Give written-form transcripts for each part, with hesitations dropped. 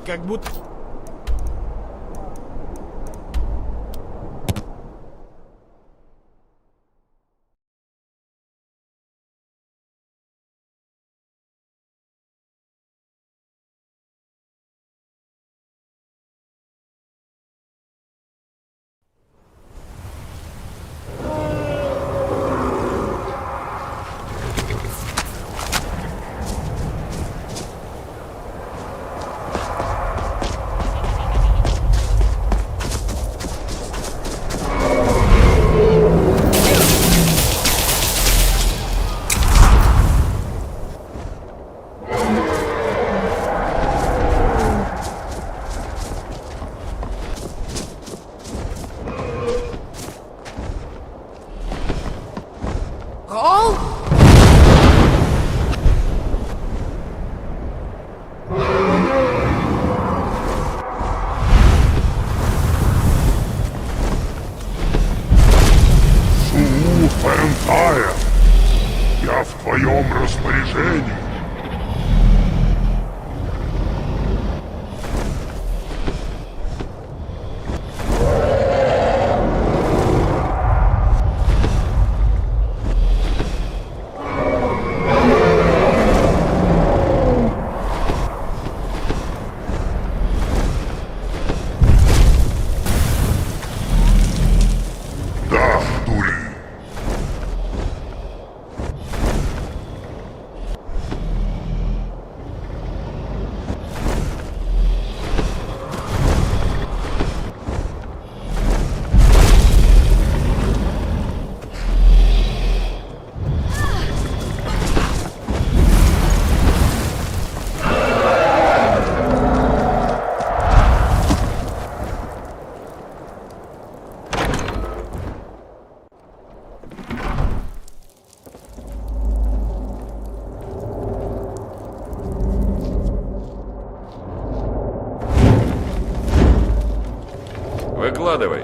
как будто... Я в твоем распоряжении. Да, дури. Выкладывай.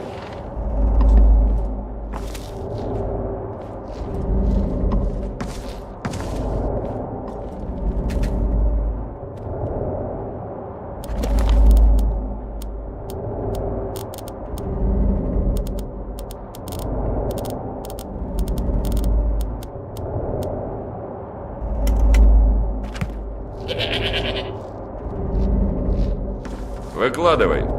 Выкладывай.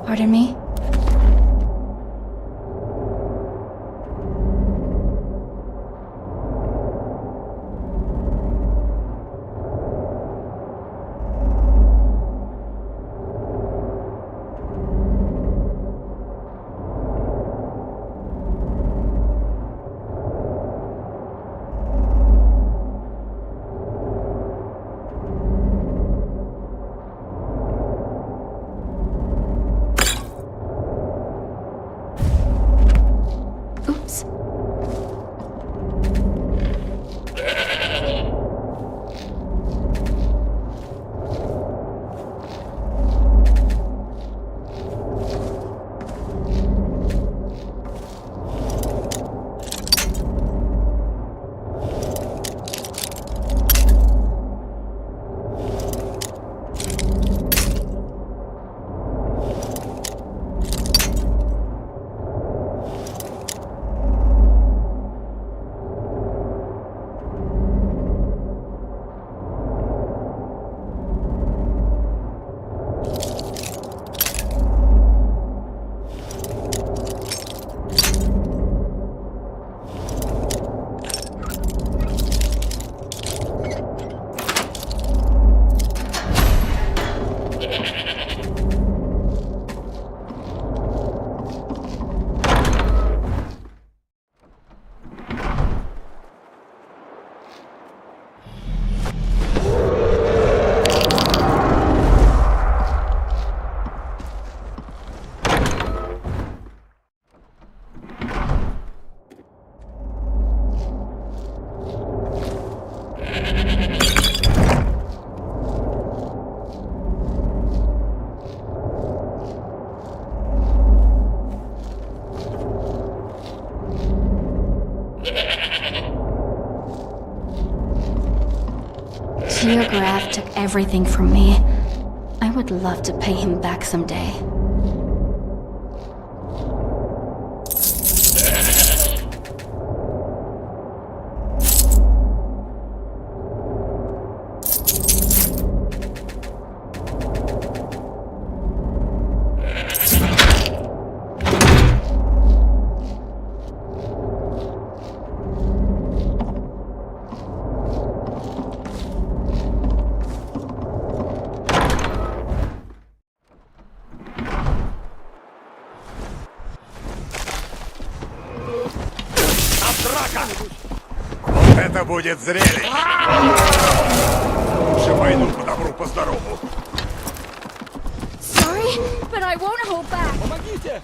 Pardon me? Oops. Geograph took everything from me. I would love to pay him back someday. Драка! Вот это будет зрелище! Лучше пойду по добру, по здорову. Sorry, but I won't hold back. Помогите!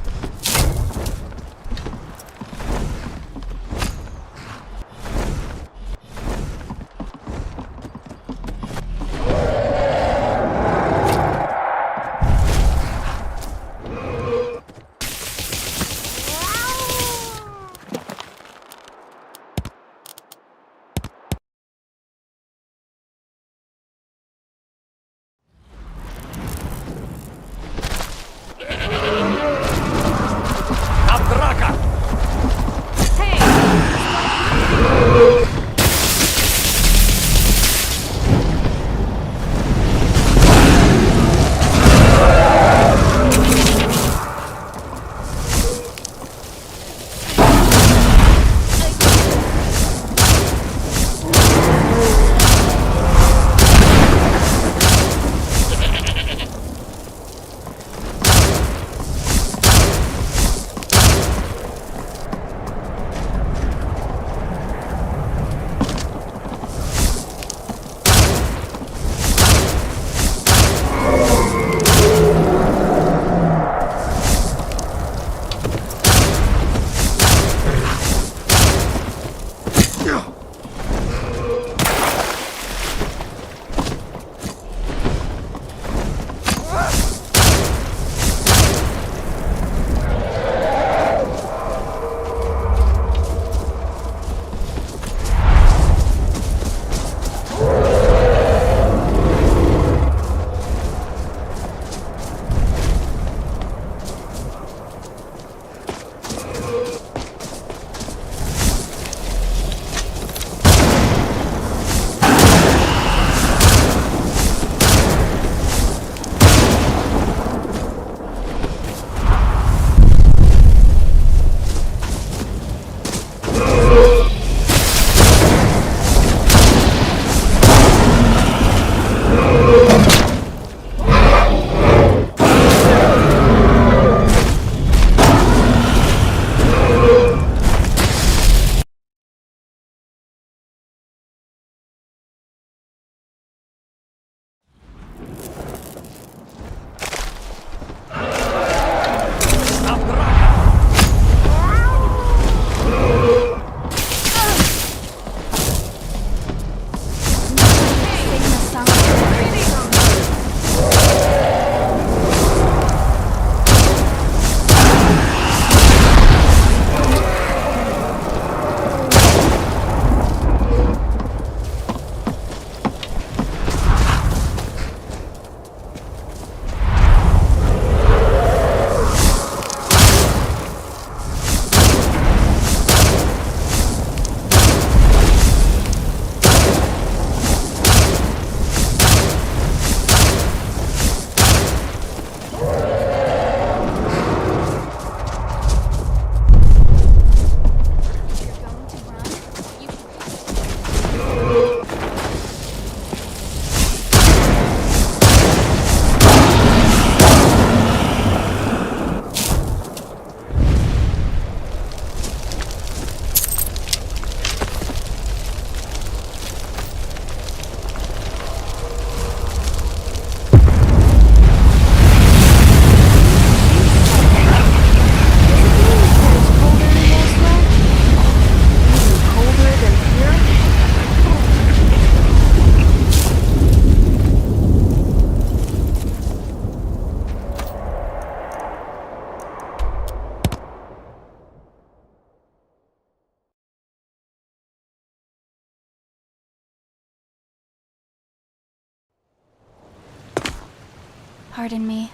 pardon me?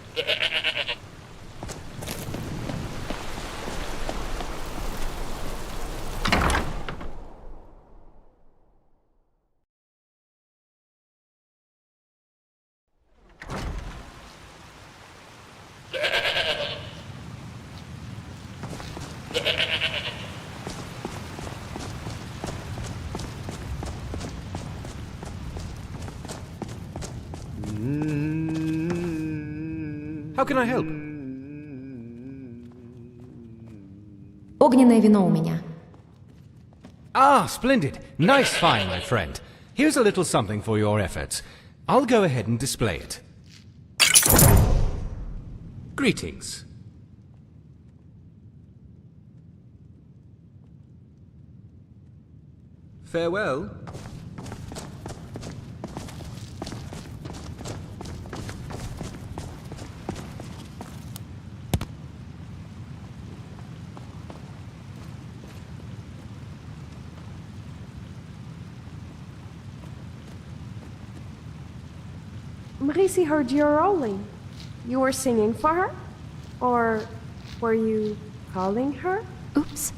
How can I help? Огненное вино у меня. Ah, splendid. Nice find, my friend. Here's a little something for your efforts. I'll go ahead and display it. Greetings. Farewell. Marisi heard you rolling. You were singing for her? Or were you calling her? Oops.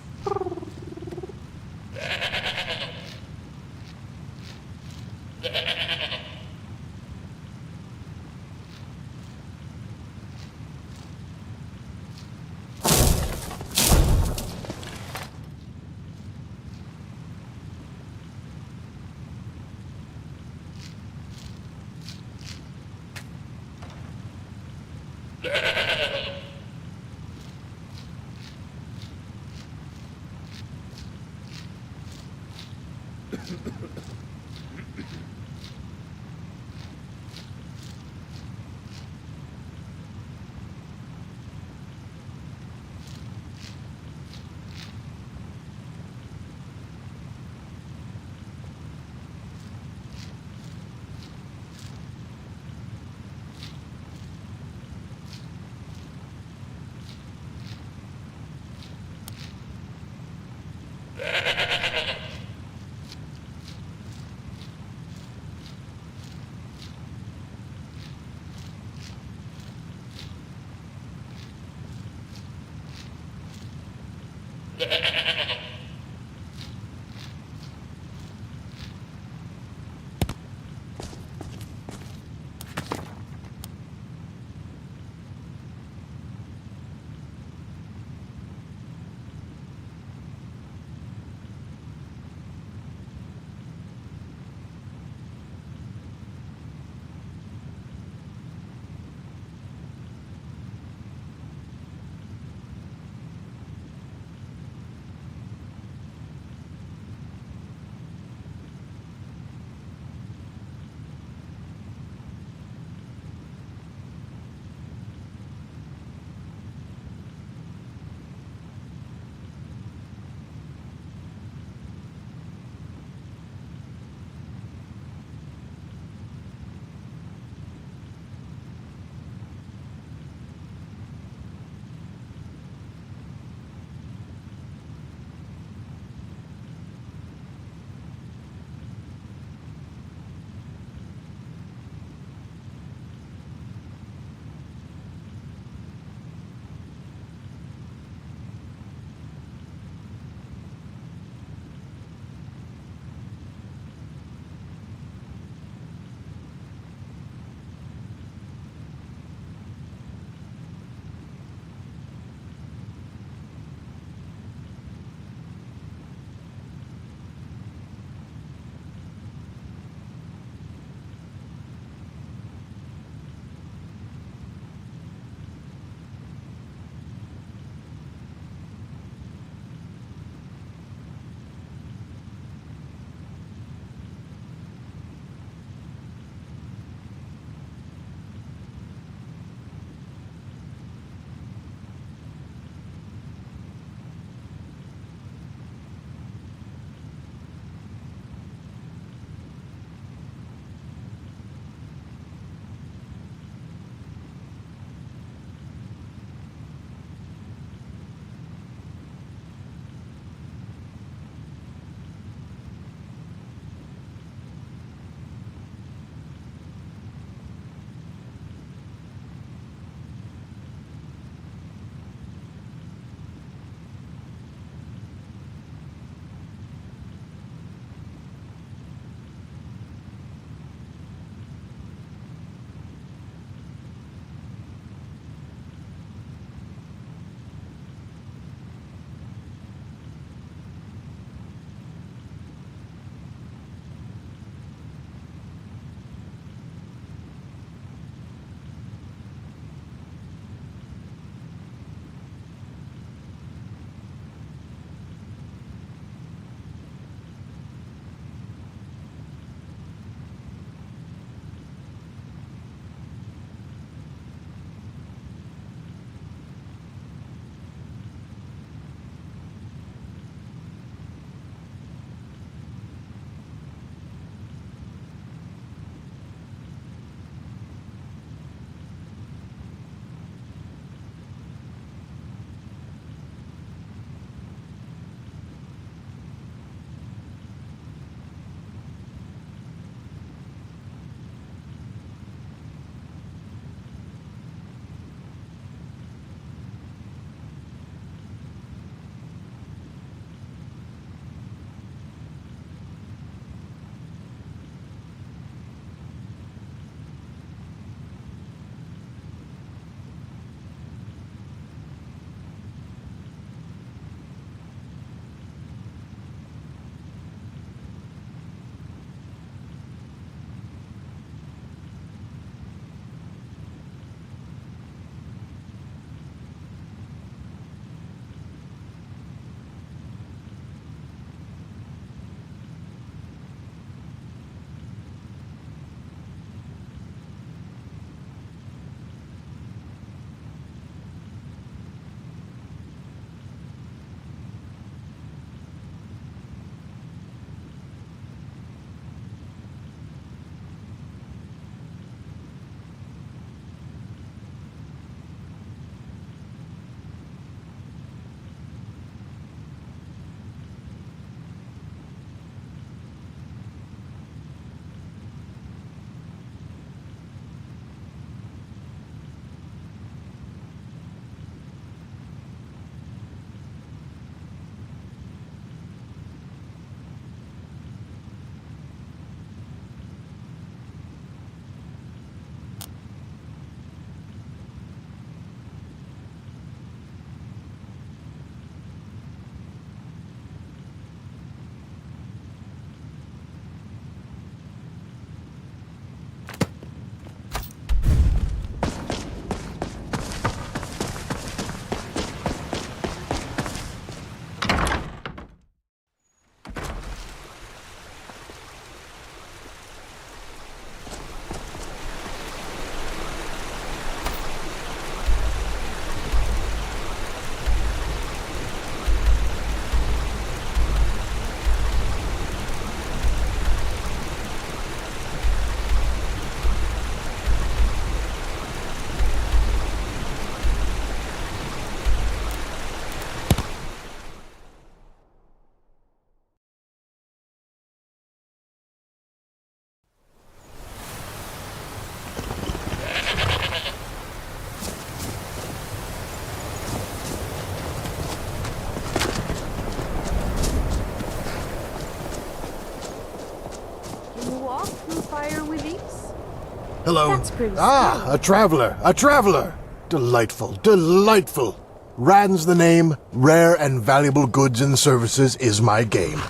Hello. That's pretty Ah, a traveler. A traveler. Delightful. Delightful. Rand's the name. Rare and valuable goods and services is my game.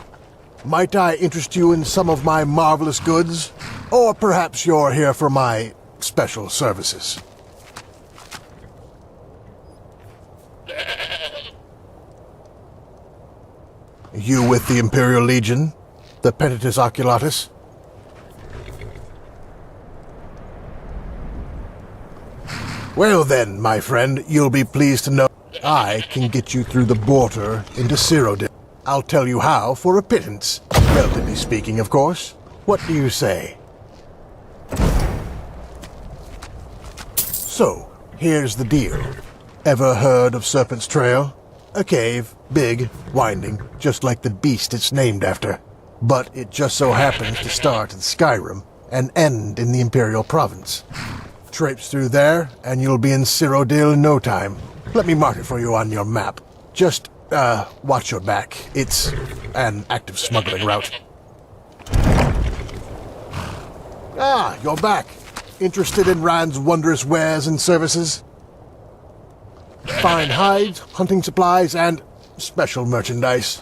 Might I interest you in some of my marvelous goods? Or perhaps you're here for my special services? You with the Imperial Legion? The Penitus Oculatus? Well then, my friend, you'll be pleased to know I can get you through the border into Cyrodiil. I'll tell you how for a pittance. Relatively speaking, of course. What do you say? So, here's the deal. Ever heard of Serpent's Trail? A cave, big, winding, just like the beast it's named after. But it just so happens to start in Skyrim and end in the Imperial Province. Traipse through there, and you'll be in Cyrodiil in no time. Let me mark it for you on your map. Just, watch your back. It's an active smuggling route. Ah, you're back. Interested in Rand's wondrous wares and services? Fine hides, hunting supplies, and special merchandise.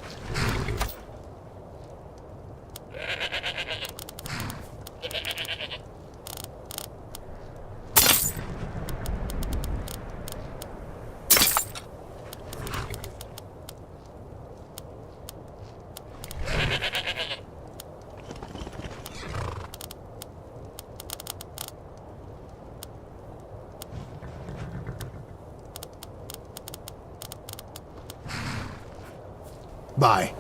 Bye.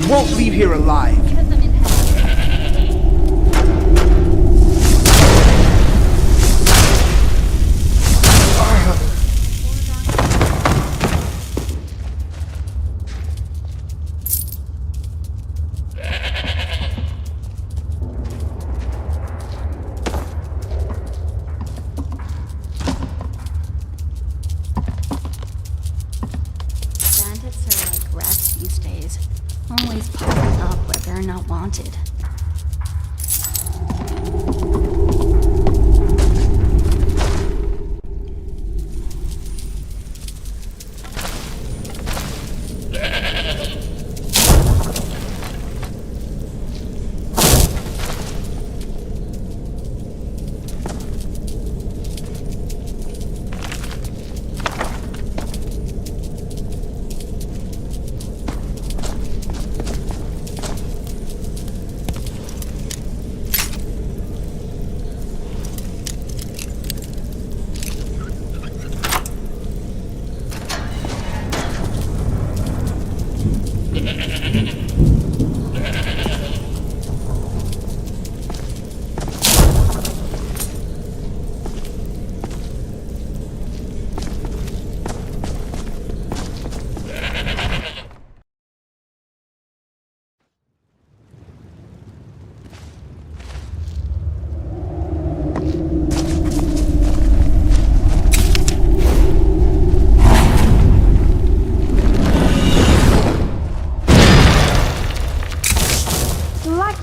Won't leave here alive. Bandits are like rats these days. Always popping up where they're not wanted.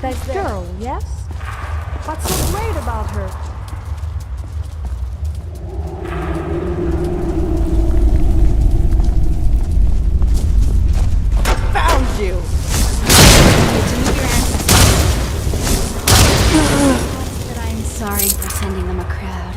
That girl, yes? What's so great about her? Found you! But I'm sorry for sending them a crowd.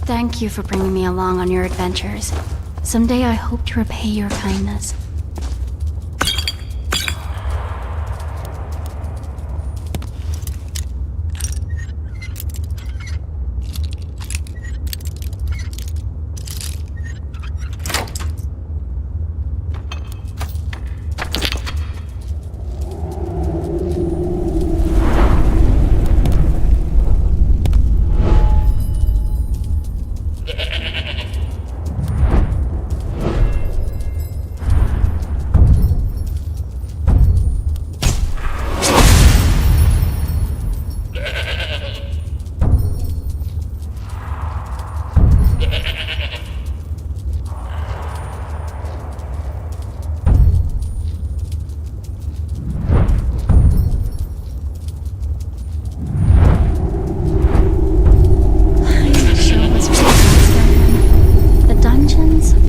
Thank you for bringing me along on your adventures. Someday I hope to repay your kindness.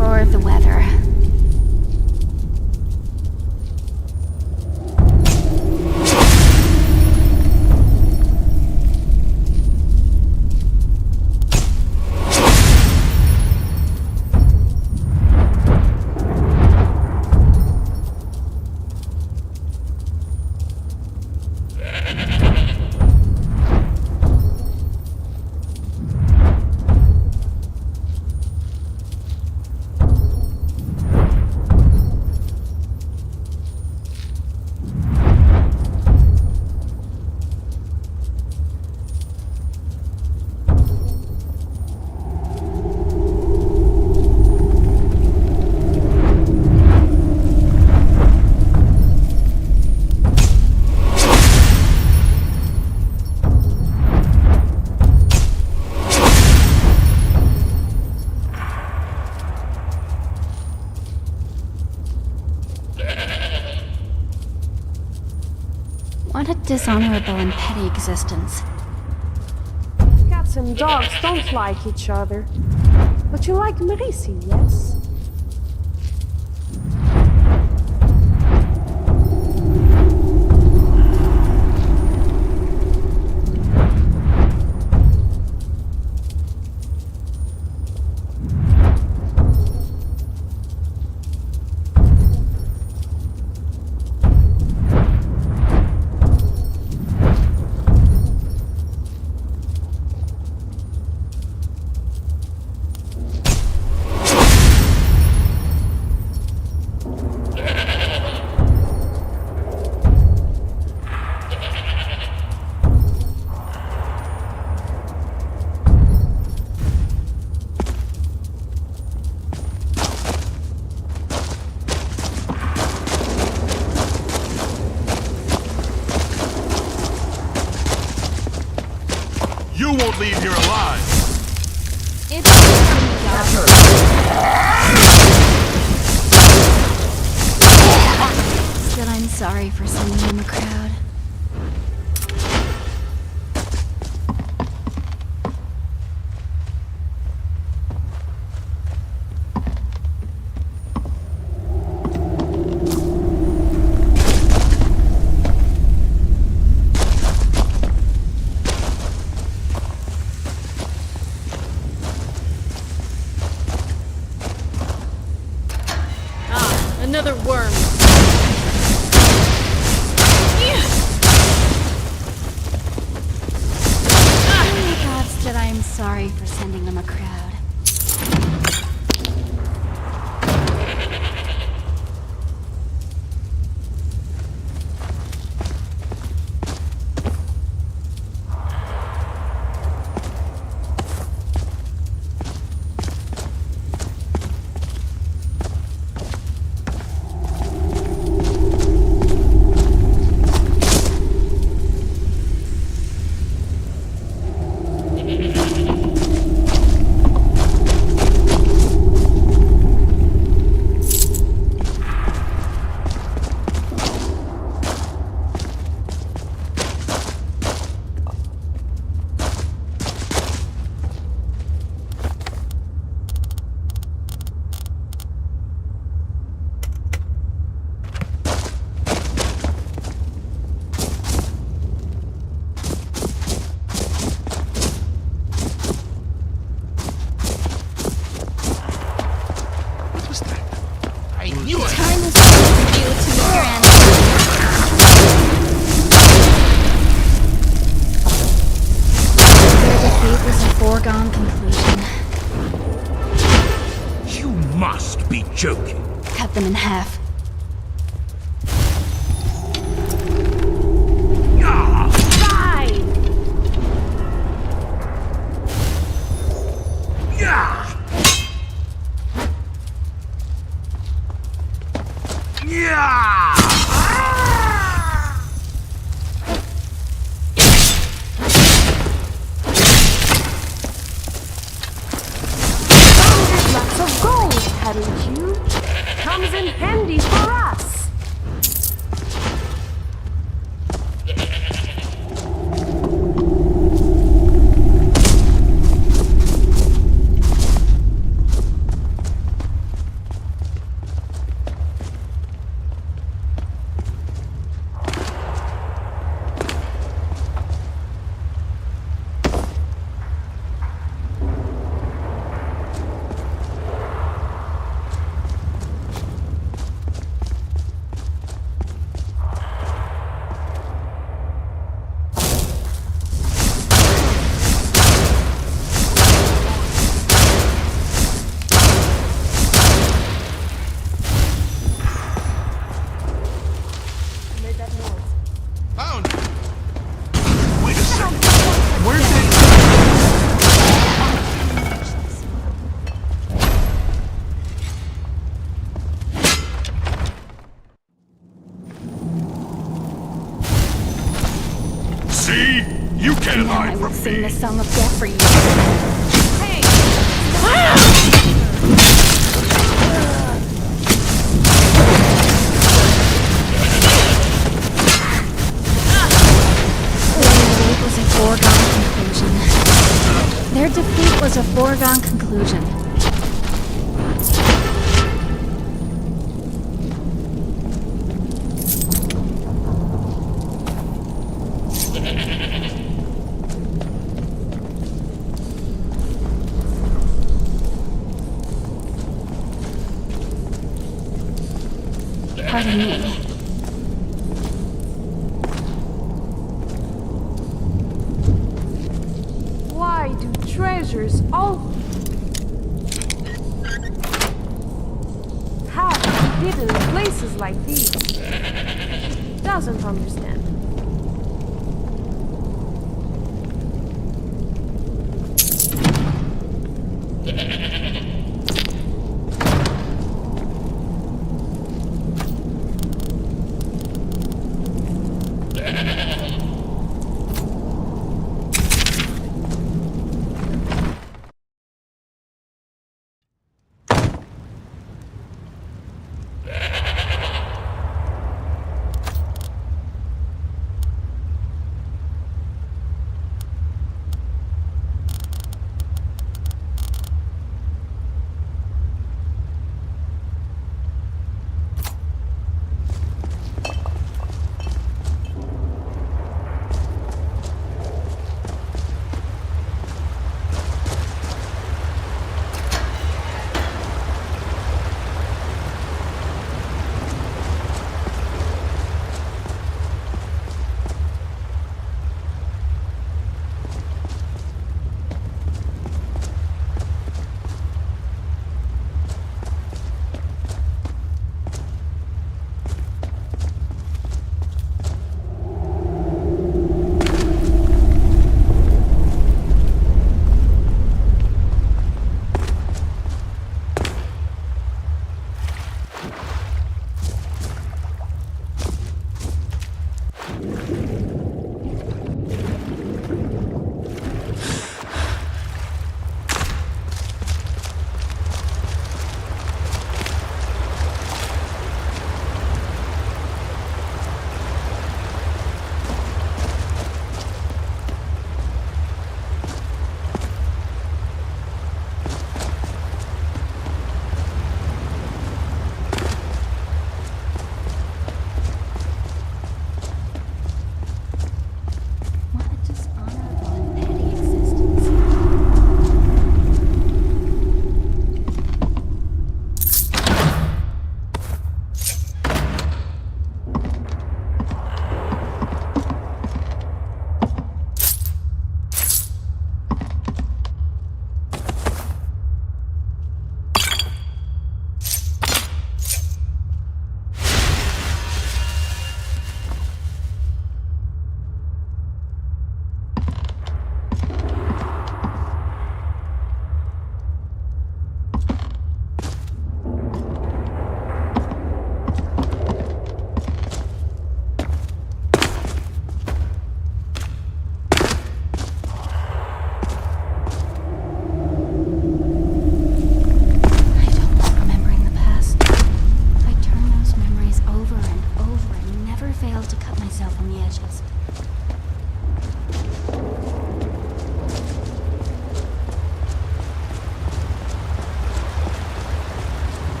Or the weather. What a dishonorable and petty existence. Cats and dogs don't like each other. But you like Muricy, yes? You won't leave here alive! That I'm sorry for sending him a crowd. Another worm. Thoughts that I'm sorry for sending them a crowd. Time is up for you to meet your Their defeat was a foregone conclusion. You must be joking! Cut them in half. Lots of gold, hadn't you? Comes in handy for us. Found it! Wait a second! Where's it? See? You can't Now I hide will from sing me! the song of death for you. Their defeat was a foregone conclusion. Pardon me. Why do treasures all have to be hidden in places like these? Doesn't understand.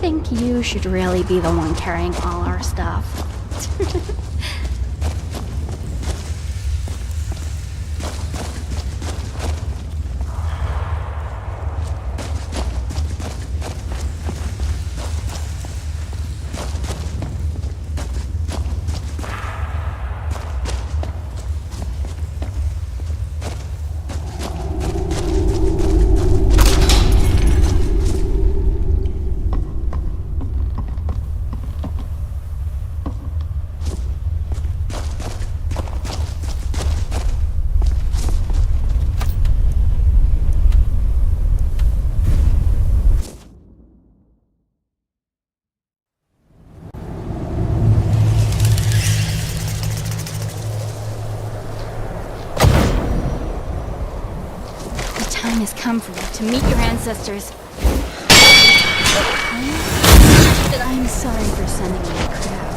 think you should really be the one carrying all our stuff. The time has come for you to meet your ancestors. I'm sorry for sending you a crowd.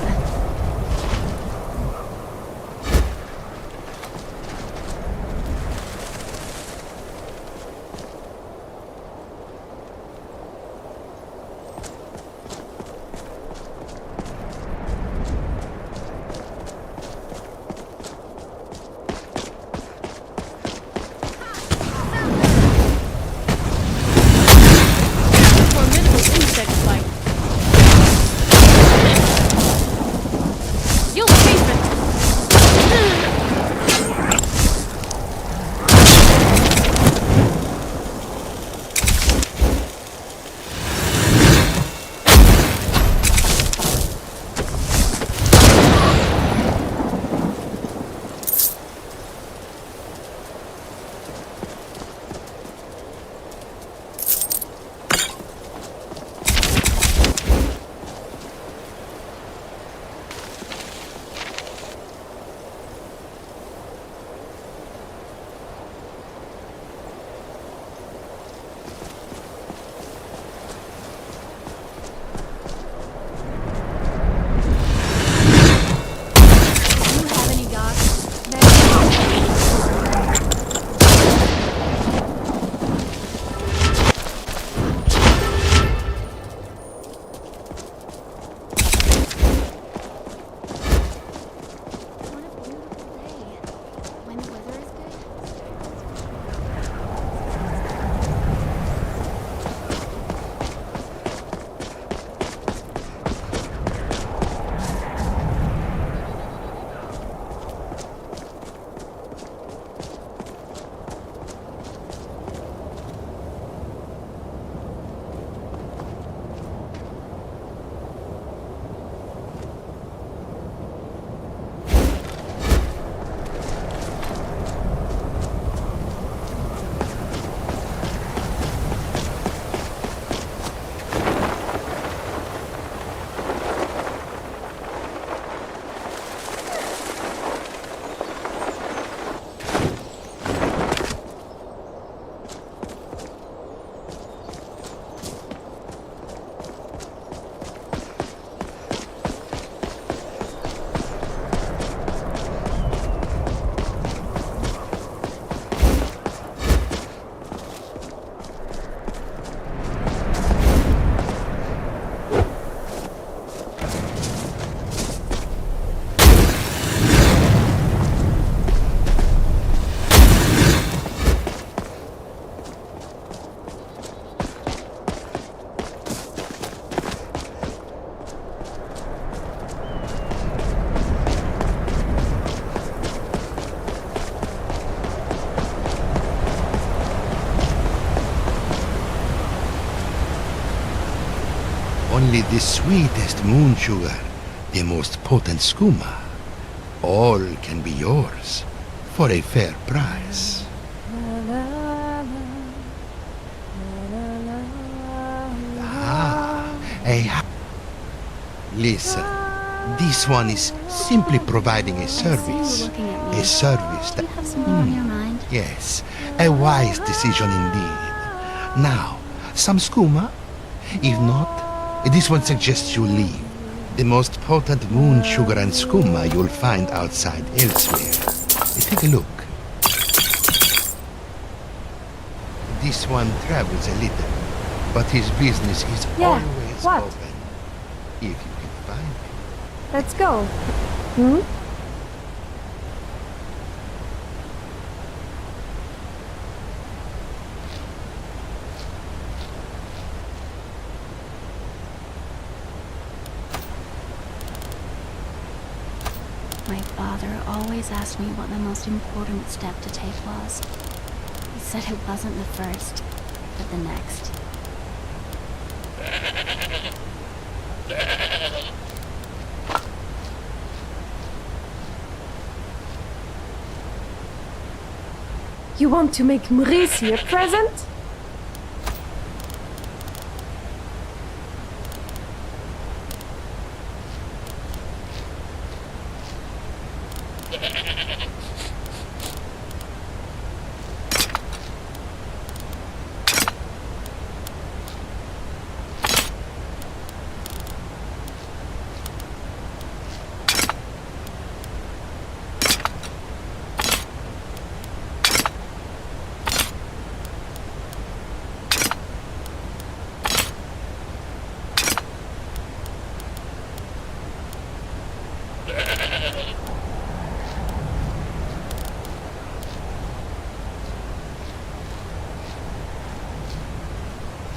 Formidable insect bite. You'll taste it. Only the sweetest moon sugar, the most potent skooma. All can be yours for a fair price. Listen, this one is simply providing a service. A service that... Do you have something on your mind? Yes, a wise decision indeed. Now, some skooma? If not, this one suggests you leave. The most potent moon sugar and skooma you'll find outside elsewhere. Take a look. This one travels a little, but his business is always eyes What? open. If you can find me. Let's go. Hmm? My father always asked me what the most important step to take was. He said it wasn't the first, but the next. You want to make Muricy a present?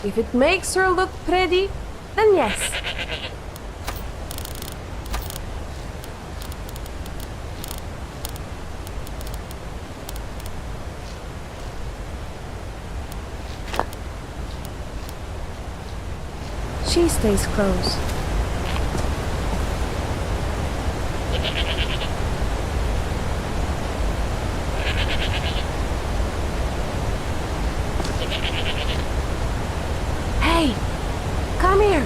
If it makes her look pretty, then yes. She stays close. Hey, come here.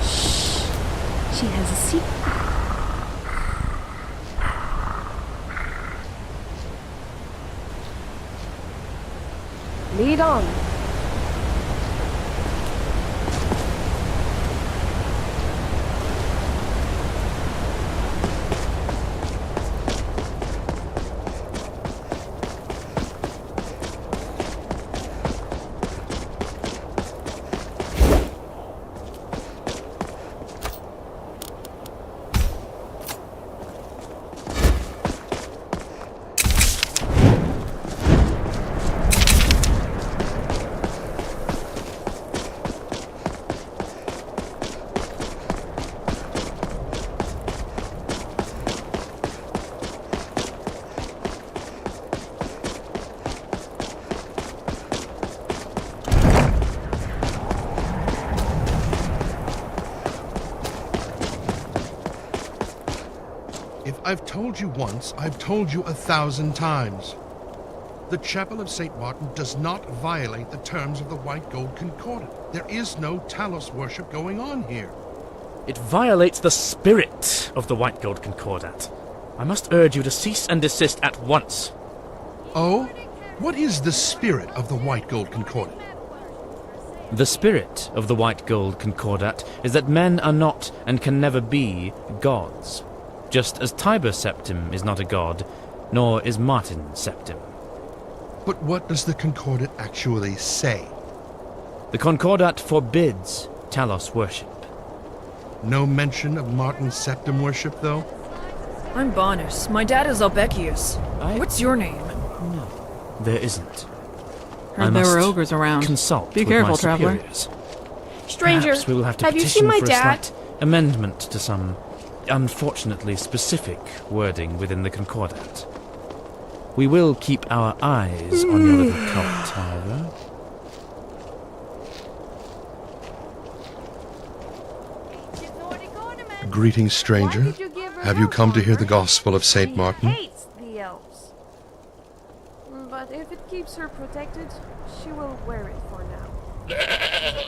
Shh. She has a secret. Lead on. If I've told you once, I've told you 1,000 times. The Chapel of St. Martin does not violate the terms of the White Gold Concordat. There is no Talos worship going on here. It violates the spirit of the White Gold Concordat. I must urge you to cease and desist at once. Oh? What is the spirit of the White Gold Concordat? The spirit of the White Gold Concordat is that men are not and can never be gods. Just as Tiber Septim is not a god, nor is Martin Septim. But what does the Concordat actually say? The Concordat forbids Talos worship. No mention of Martin Septim worship, though? I'm Bonus. My dad is Albekius. What's your name? No, there isn't. Heard there were ogres around. Consult Be with careful, my traveler. superiors. Stranger, Perhaps we will have to have you petition seen my for dad? a slight amendment to some unfortunately specific wording within the Concordat. We will keep our eyes on your little cult, however. Greetings, stranger. Have you come to hear the gospel of St. Martin? Hates the elves. But if it keeps her protected, she will wear it for now.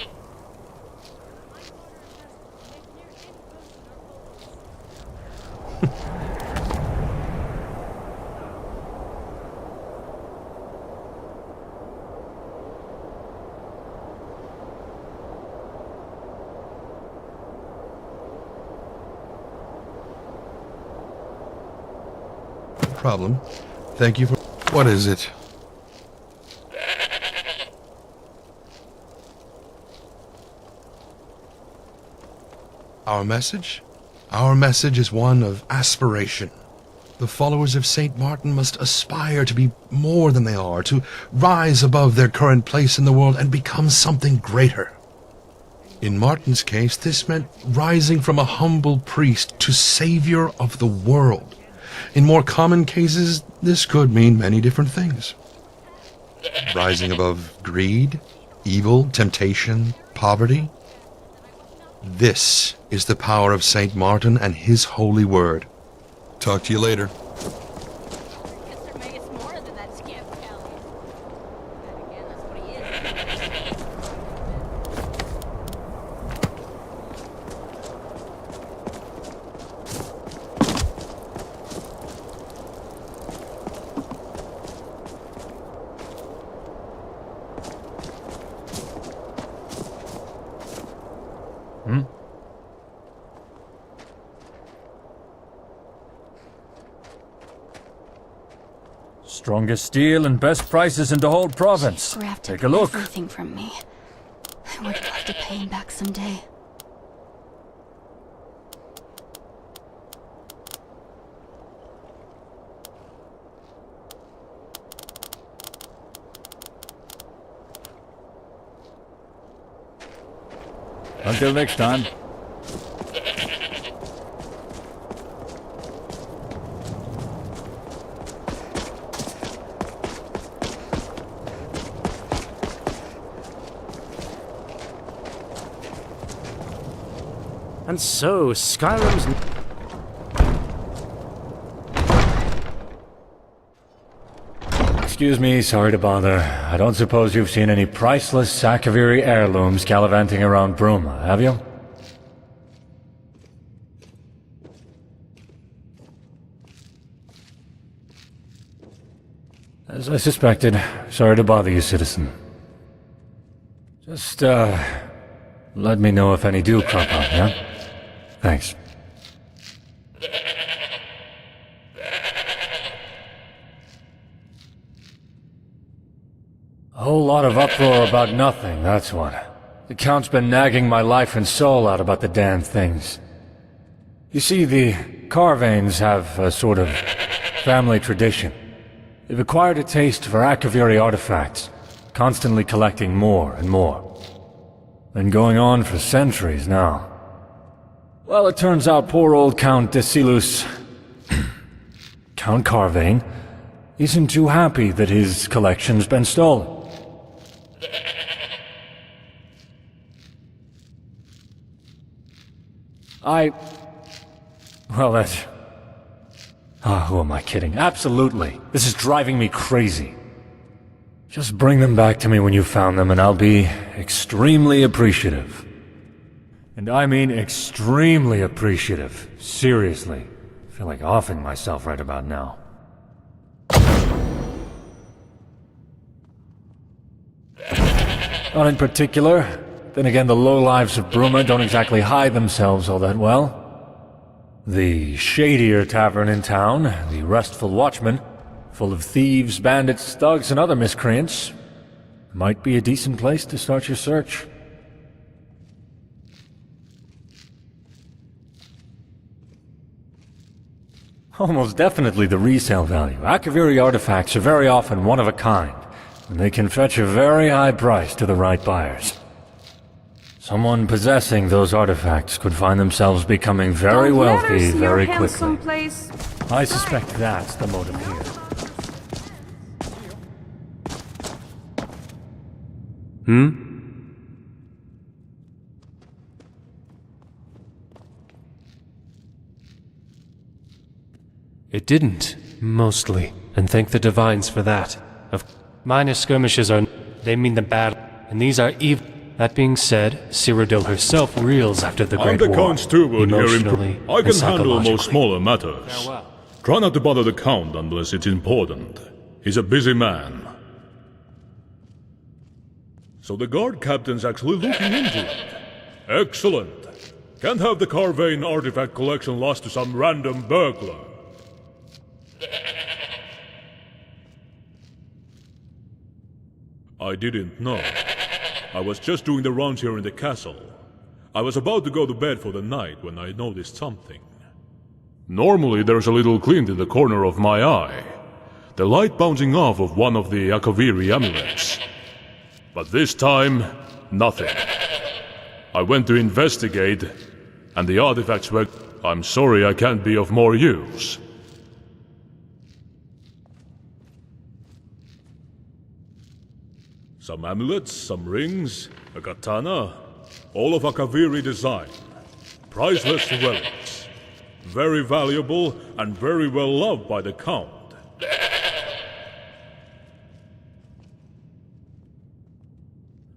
Problem. Thank you for... What is it? Our message? Our message is one of aspiration. The followers of St. Martin must aspire to be more than they are, to rise above their current place in the world and become something greater. In Martin's case, this meant rising from a humble priest to savior of the world. In more common cases, this could mean many different things. Rising above greed, evil, temptation, poverty. This is the power of St. Martin and his holy word. Talk to you later. Strongest steel and best prices in the whole province. Take a look. Everything from me. I would love to pay him back someday. Until next time. And so, Skyrim's... Excuse me, sorry to bother. I don't suppose you've seen any priceless Sakaviri heirlooms gallivanting around Bruma, have you? As I suspected, sorry to bother you, citizen. Just, let me know if any do crop up, yeah? Thanks. A whole lot of uproar about nothing, that's what. The Count's been nagging my life and soul out about the damn things. You see, the Carvanes have a sort of family tradition. They've acquired a taste for Akaviri artifacts, constantly collecting more and more. Been going on for centuries now. Well, it turns out poor old Count Desilus, Count Carvane, isn't too happy that his collection's been stolen. Well, that's... who am I kidding? Absolutely. This is driving me crazy. Just bring them back to me when you found them and I'll be extremely appreciative. And I mean extremely appreciative. Seriously. I feel like offing myself right about now. Not in particular. Then again, the lowlives of Bruma don't exactly hide themselves all that well. The shadier tavern in town, the Restful Watchman, full of thieves, bandits, thugs, and other miscreants, might be a decent place to start your search. Almost definitely the resale value. Akaviri artifacts are very often one of a kind, and they can fetch a very high price to the right buyers. Someone possessing those artifacts could find themselves becoming very wealthy very quickly. I suspect that's the motive here. It didn't, mostly, and thank the divines for that. Minor skirmishes are... they mean the battle, and these are evil. That being said, Cyrodiil herself reels after the Great I'm the War, Count's steward here emotionally I can and handle most psychologically. smaller matters. Try not to bother the Count unless it's important. He's a busy man. So the guard captain's actually looking into it. Excellent. Can't have the Carvane artifact collection lost to some random burglar. I didn't know. I was just doing the rounds here in the castle. I was about to go to bed for the night when I noticed something. Normally there's a little glint in the corner of my eye. The light bouncing off of one of the Akaviri amulets. But this time, nothing. I went to investigate, and the artifacts were... I'm sorry I can't be of more use. Some amulets, some rings, a katana, all of Akaviri design. Priceless relics. Very valuable and very well loved by the Count.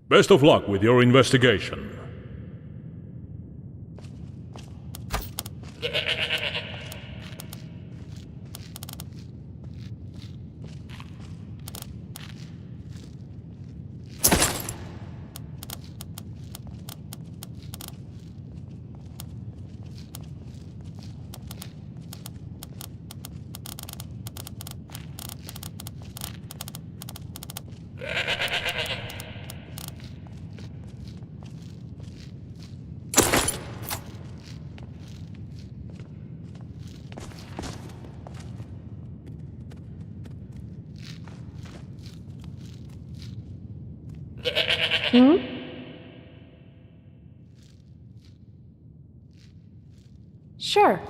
Best of luck with your investigation. Sure.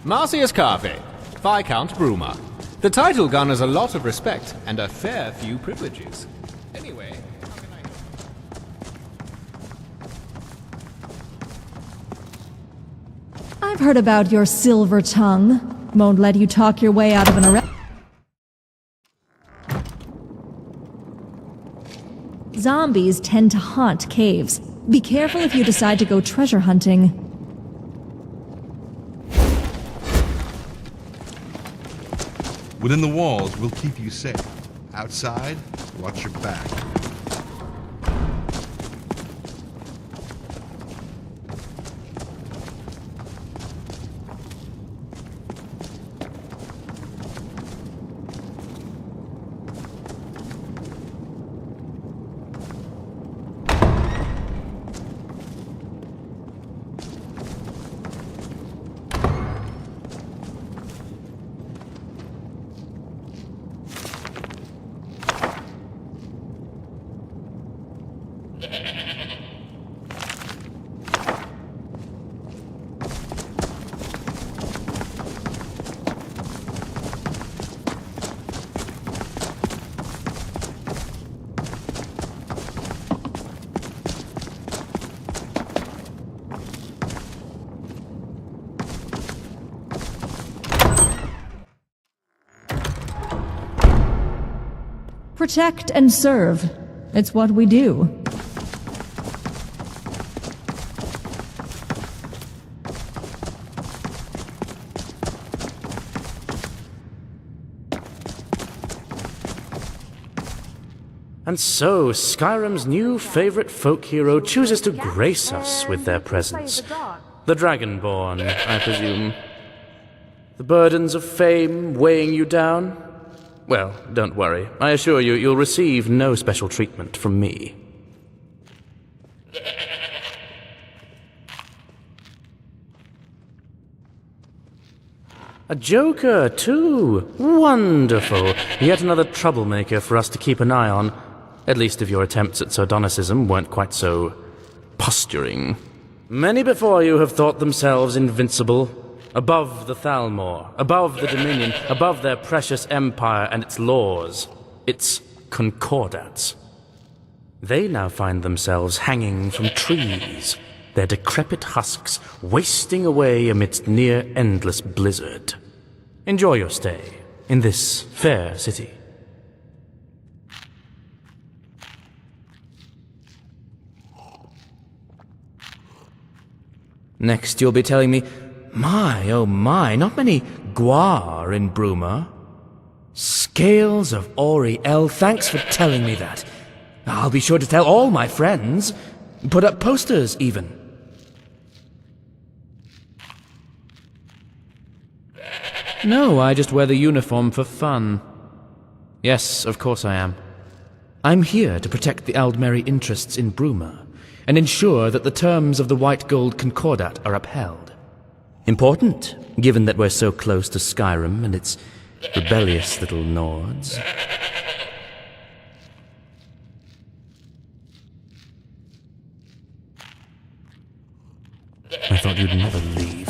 Marcius Carve, Viscount Bruma. The title garners a lot of respect and a fair few privileges. Anyway, how can I help? I've heard about your silver tongue. Won't let you talk your way out of an arrest. Zombies tend to haunt caves. Be careful if you decide to go treasure hunting. Within the walls, we'll keep you safe. Outside, watch your back. Protect and serve. It's what we do. And so, Skyrim's new favorite folk hero chooses to grace us with their presence. The Dragonborn, I presume. The burdens of fame weighing you down? Well, don't worry. I assure you, you'll receive no special treatment from me. A joker, too. Wonderful. Yet another troublemaker for us to keep an eye on. At least if your attempts at sardonicism weren't quite so posturing. Many before you have thought themselves invincible. Above the Thalmor, above the Dominion, above their precious empire and its laws, its concordats. They now find themselves hanging from trees, their decrepit husks wasting away amidst near-endless blizzard. Enjoy your stay in this fair city. Next you'll be telling me, my, oh my, not many guar in Bruma. Scales of Auriel, thanks for telling me that. I'll be sure to tell all my friends. Put up posters, even. No, I just wear the uniform for fun. Yes, of course I am. I'm here to protect the Aldmeri interests in Bruma, and ensure that the terms of the White Gold Concordat are upheld. Important, given that we're so close to Skyrim and its rebellious little Nords. I thought you'd never leave.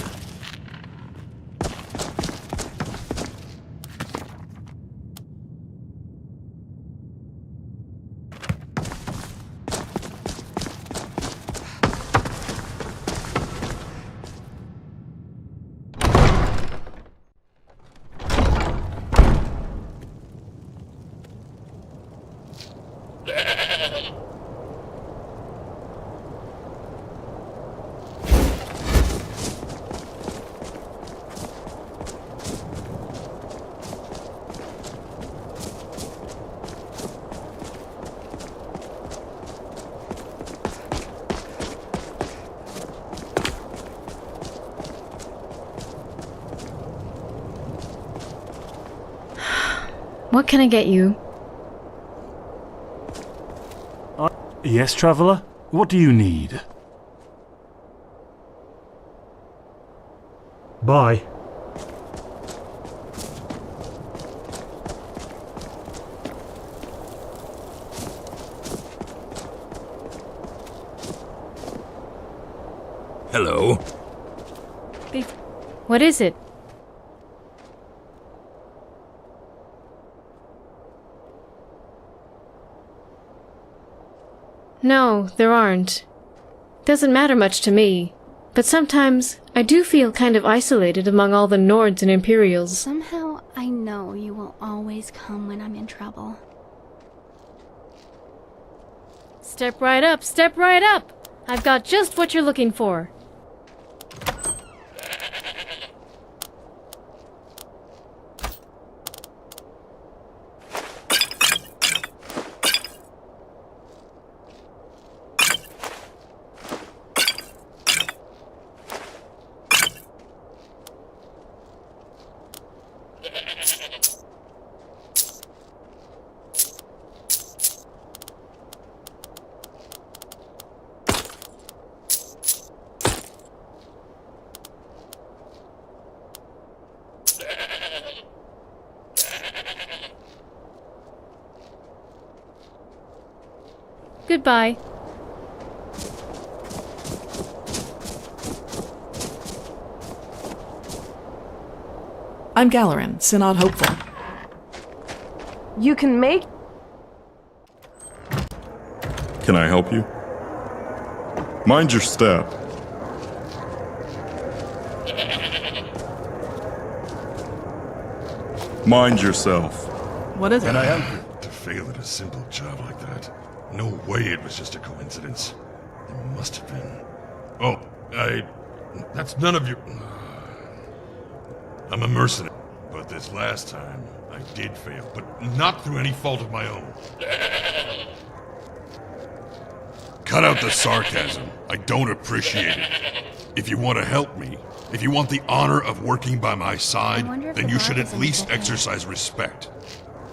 What can I get you? Yes, traveler? What do you need? Bye. Hello. What is it? No, there aren't. Doesn't matter much to me. But sometimes I do feel kind of isolated among all the Nords and Imperials. Somehow I know you will always come when I'm in trouble. Step right up, step right up! I've got just what you're looking for. Goodbye. I'm Galarin, Synod Hopeful. You can make... Can I help you? Mind your step. Mind yourself. What is it? Can I help you? To fail at a simple job like that. No way it was just a coincidence. There must have been. Oh, that's none of your... I'm a mercenary, but this last time, I did fail, but not through any fault of my own. Cut out the sarcasm. I don't appreciate it. If you want to help me, if you want the honor of working by my side, then you should at least exercise respect.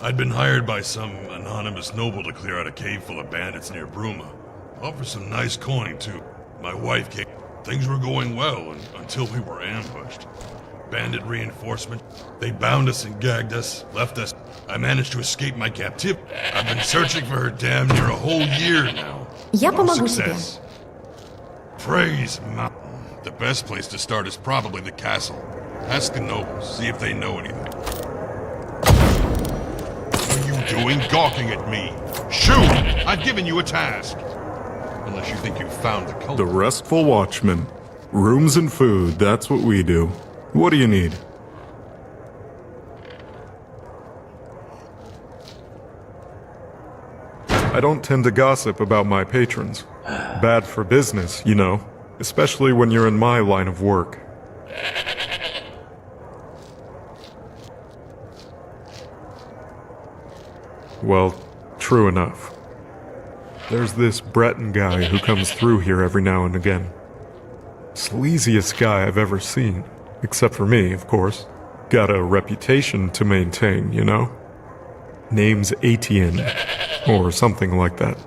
I'd been hired by some anonymous noble to clear out a cave full of bandits near Bruma. Offered some nice coin, too. My wife came. Things were going well until we were ambushed. Bandit reinforcement. They bound us and gagged us, left us. I managed to escape my captivity. I've been searching for her damn near a whole year now. Я No помогу success. Praise Mountain. The best place to start is probably the castle. Ask the nobles, see if they know anything. Doing gawking at me. Shoot! I've given you a task. Unless you think you've found the culprit. The Restful Watchman. Rooms and food, that's what we do. What do you need? I don't tend to gossip about my patrons. Bad for business, you know. Especially when you're in my line of work. Well, true enough. There's this Breton guy who comes through here every now and again. Sleaziest guy I've ever seen. Except for me, of course. Got a reputation to maintain, you know? Name's Etienne. Or something like that.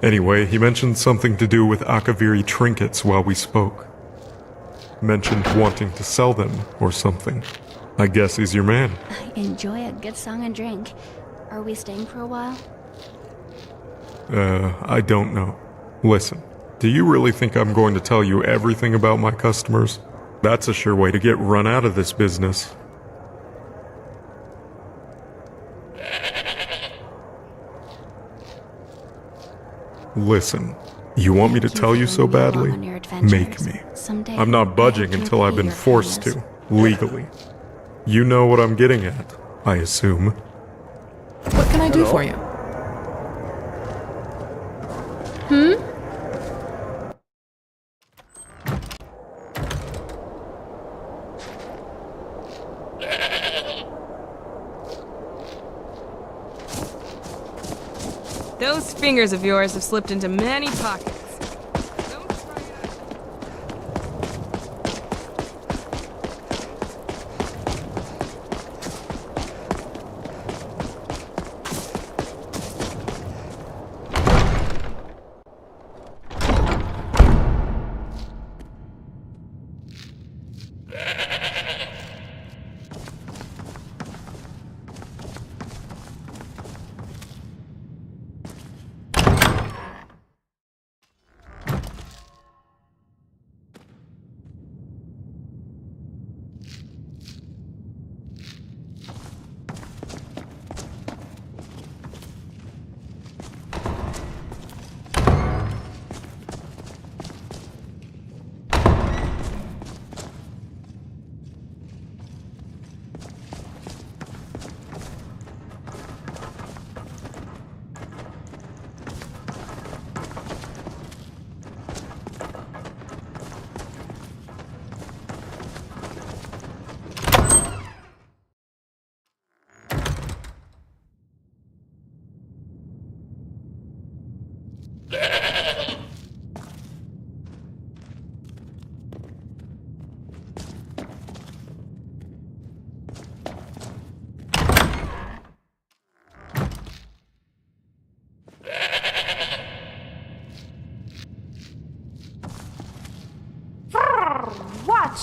Anyway, he mentioned something to do with Akaviri trinkets while we spoke. Mentioned wanting to sell them, or something. I guess he's your man. I enjoy a good song and drink. Are we staying for a while? I don't know. Listen, do you really think I'm going to tell you everything about my customers? That's a sure way to get run out of this business. Listen, you want me to tell you so badly? Make me. I'm not budging until I've been forced to, legally. You know what I'm getting at, I assume. What can I do for you? Those fingers of yours have slipped into many pockets.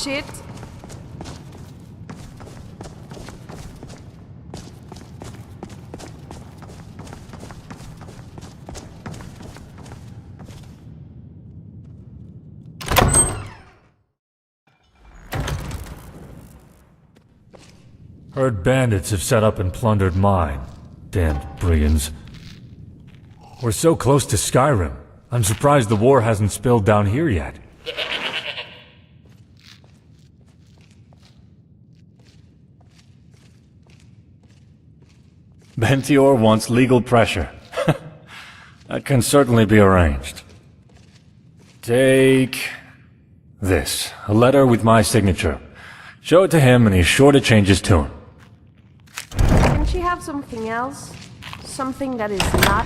shit. Heard bandits have set up and plundered mine. Damned brigands. We're so close to Skyrim. I'm surprised the war hasn't spilled down here yet. Bentior wants legal pressure. That can certainly be arranged. Take this. A letter with my signature. Show it to him and he's sure to change his tune. Can she have something else? Something that is not...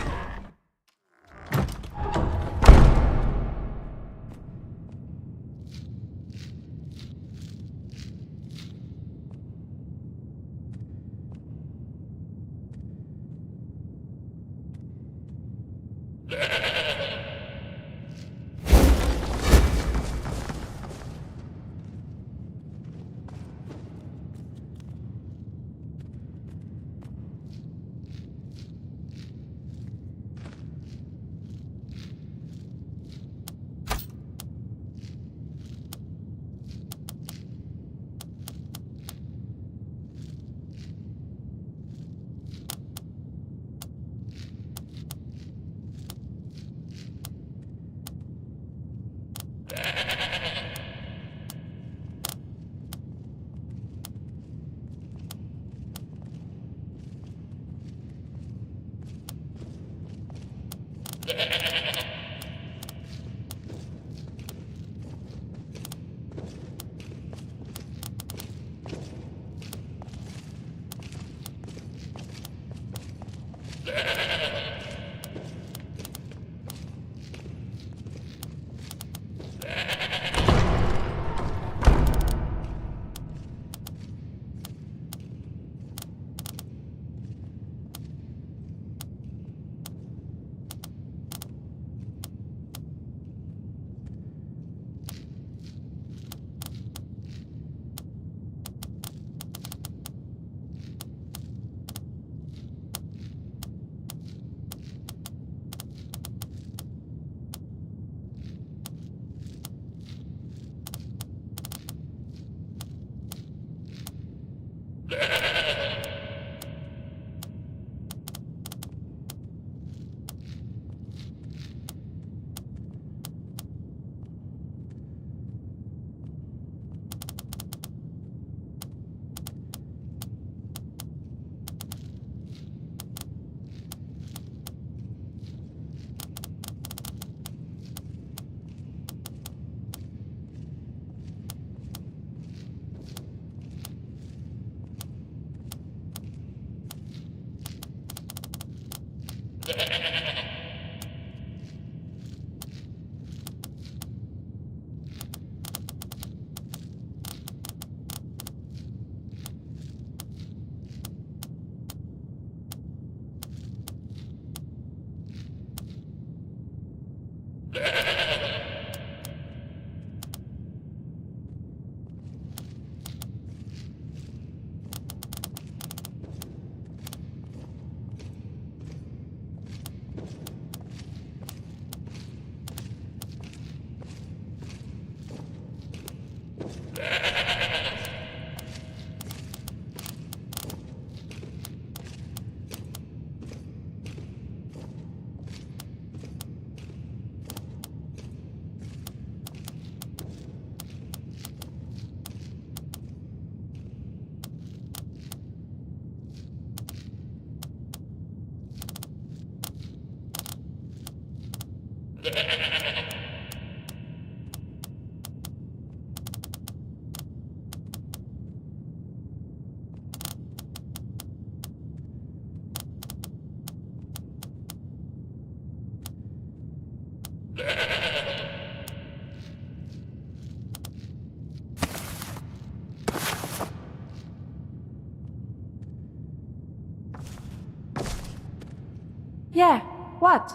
Yeah, what?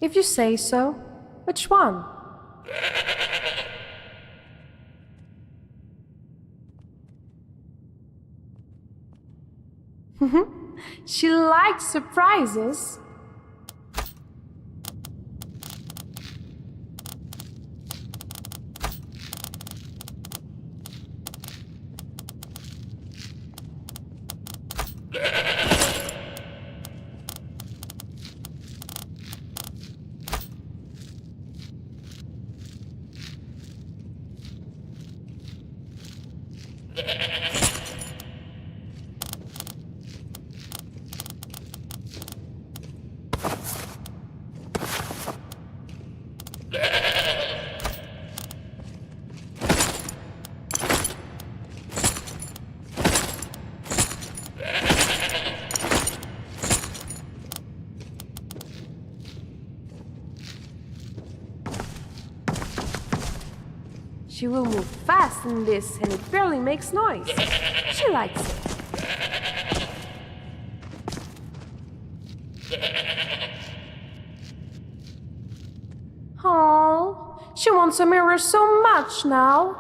If you say so. Which one? She likes surprises. She will move fast in this, and it barely makes noise. She likes it. Oh, she wants a mirror so much now.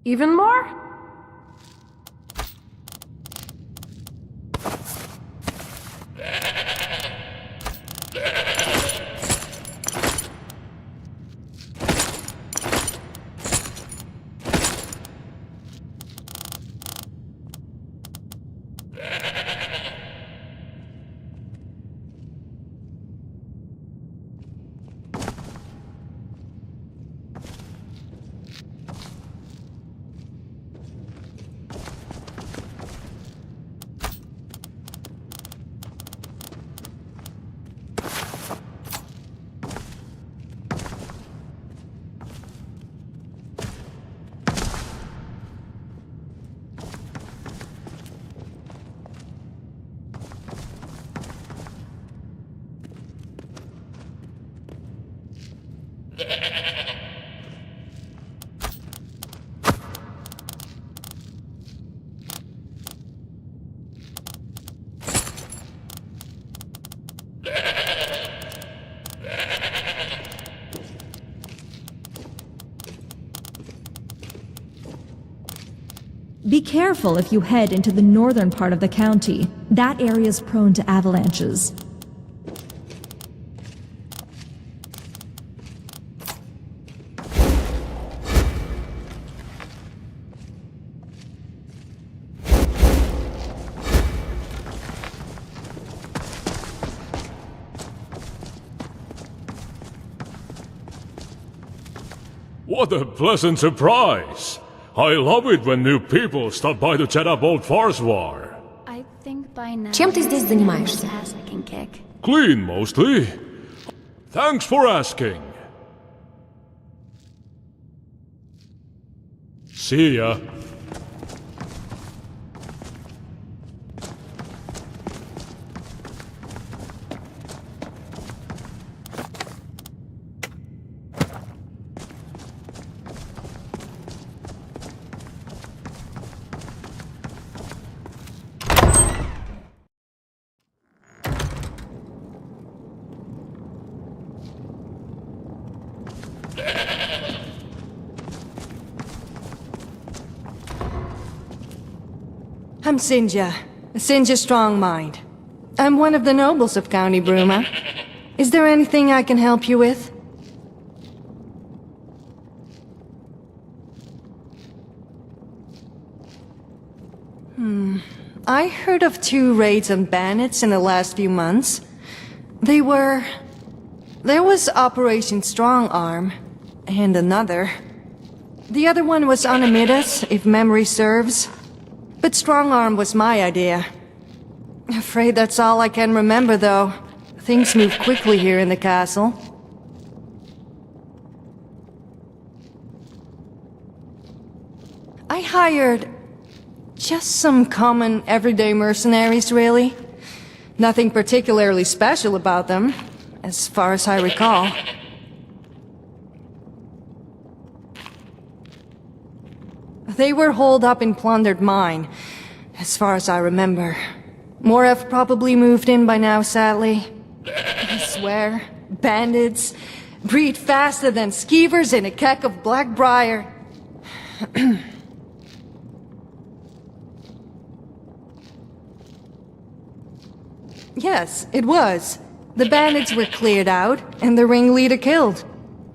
Even more? Be careful if you head into the northern part of the county. That area is prone to avalanches. What a pleasant surprise! I love it when new people stop by to chat up old Farswar. I think by now. Чем ты здесь занимаешься? Ass I can kick. Clean, mostly. Thanks for asking. See ya. I'm Sinja Strongmind. I'm one of the nobles of County Bruma. Is there anything I can help you with? I heard of 2 raids on bandits in the last few months. There was Operation Strong Arm, and another. The other one was on Amidas, if memory serves. But Strong Arm was my idea. Afraid that's all I can remember, though. Things move quickly here in the castle. I hired just some common, everyday mercenaries, really. Nothing particularly special about them, as far as I recall. They were holed up in plundered mine. as far as I remember. More have probably moved in by now, sadly. I swear, bandits breed faster than skeevers in a keck of Blackbriar. Yes, it was. The bandits were cleared out, and the ringleader killed.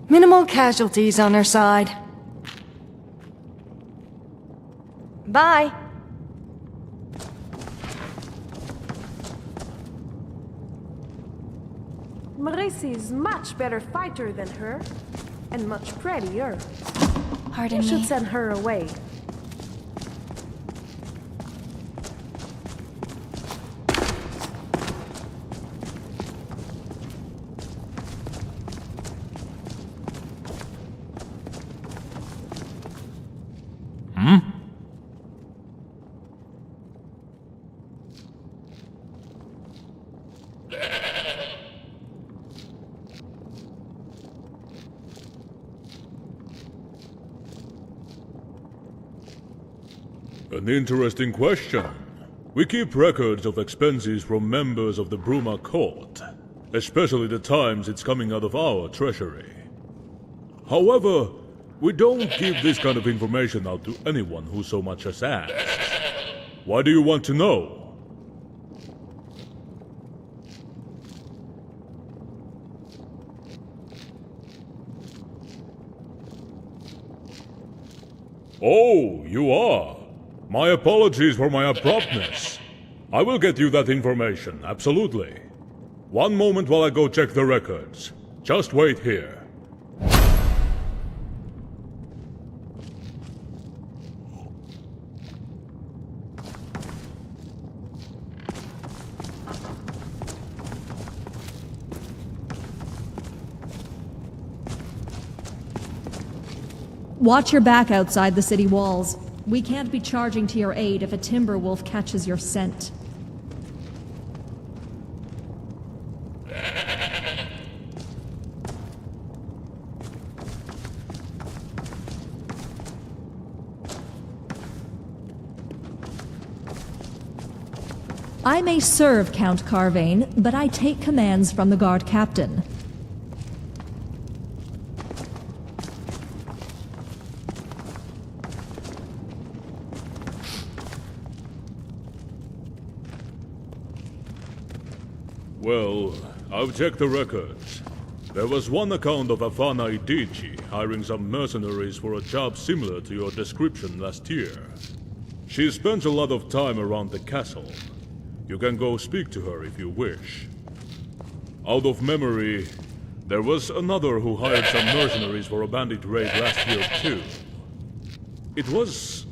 Minimal casualties on our side. Bye. Marisi's much better fighter than her, and much prettier. Pardon You should me. send her away. An interesting question. We keep records of expenses from members of the Bruma court, especially the times it's coming out of our treasury. However, we don't give this kind of information out to anyone who so much as asks. Why do you want to know? Oh, you are. My apologies for my abruptness. I will get you that information, absolutely. One moment while I go check the records. Just wait here. Watch your back outside the city walls. We can't be charging to your aid if a timber wolf catches your scent. I may serve Count Carvane, but I take commands from the guard captain. Well, I've checked the records. There was one account of Afana Idici hiring some mercenaries for a job similar to your description last year. She spends a lot of time around the castle. You can go speak to her if you wish. Out of memory, there was another who hired some mercenaries for a bandit raid last year too. It was,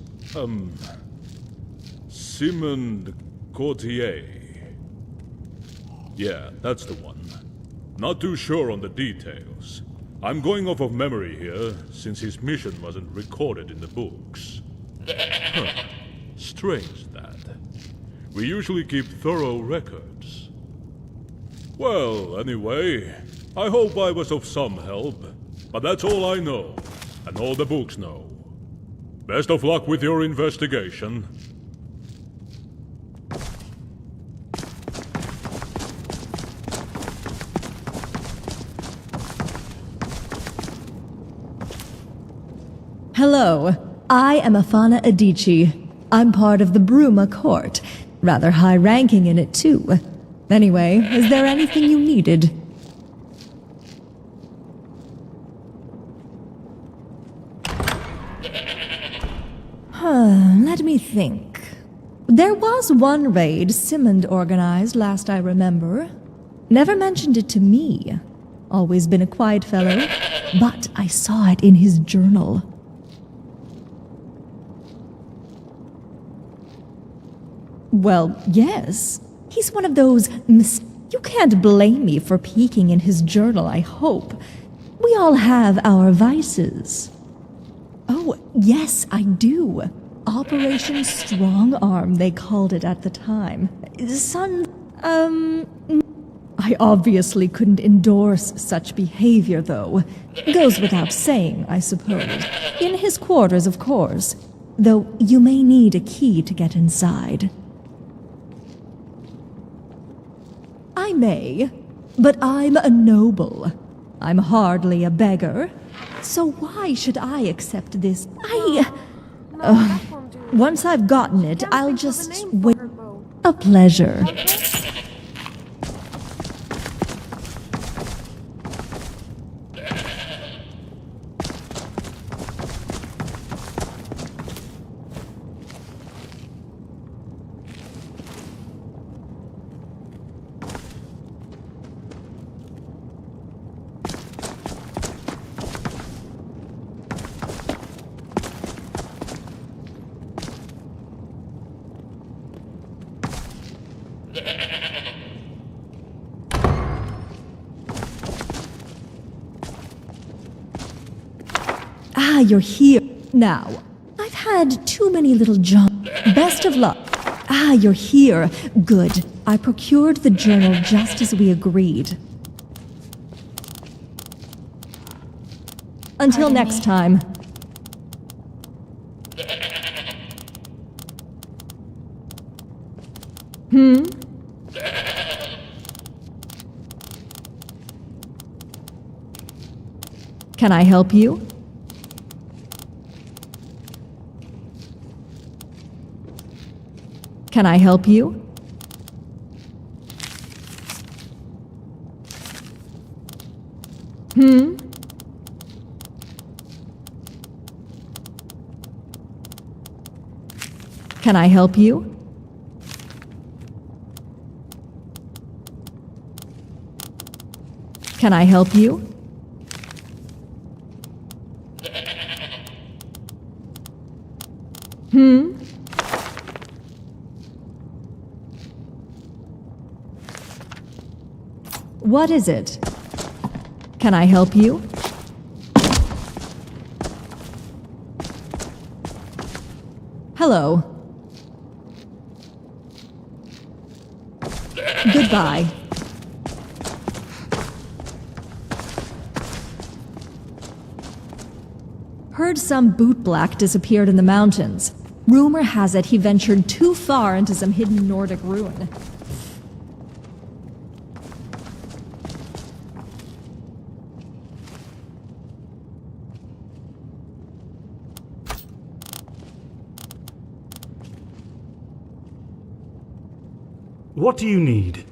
Simon Courtier. Yeah, that's the one. Not too sure on the details. I'm going off of memory here, since his mission wasn't recorded in the books. Huh. Strange that. We usually keep thorough records. Well, anyway, I hope I was of some help. But that's all I know, and all the books know. Best of luck with your investigation. Hello, I am Afana Adichie. I'm part of the Bruma court. Rather high ranking in it, too. Anyway, is there anything you needed? Let me think. There was one raid Simond organized, last I remember. Never mentioned it to me. Always been a quiet fellow, but I saw it in his journal. Well, yes. He's one of those You can't blame me for peeking in his journal, I hope. We all have our vices. Oh, yes, I do. Operation Strong Arm, they called it at the time. I obviously couldn't endorse such behavior, though. Goes without saying, I suppose. In his quarters, of course. though you may need a key to get inside. I may, but I'm a noble. I'm hardly a beggar, so why should I accept this? Once I've gotten it, I'll just wait. A pleasure. Ah, you're here. Now, I've had too many little jumps. Best of luck. Ah, you're here. Good. I procured the journal just as we agreed. Until next time. Can I help you? Can I help you? Can I help you? Can I help you? What is it? Can I help you? Hello. Goodbye. Heard some bootblack disappeared in the mountains. Rumor has it he ventured too far into some hidden Nordic ruin. What do you need?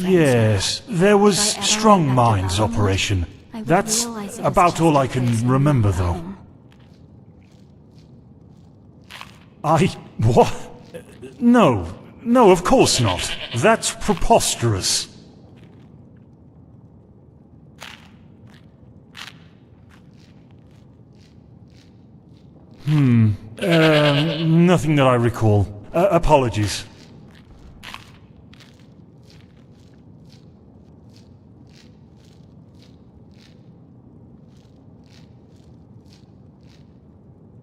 Yes. There was Strong Minds operation. That's about all I can remember, though. What? No. No, of course not. That's preposterous. Nothing that I recall. Apologies.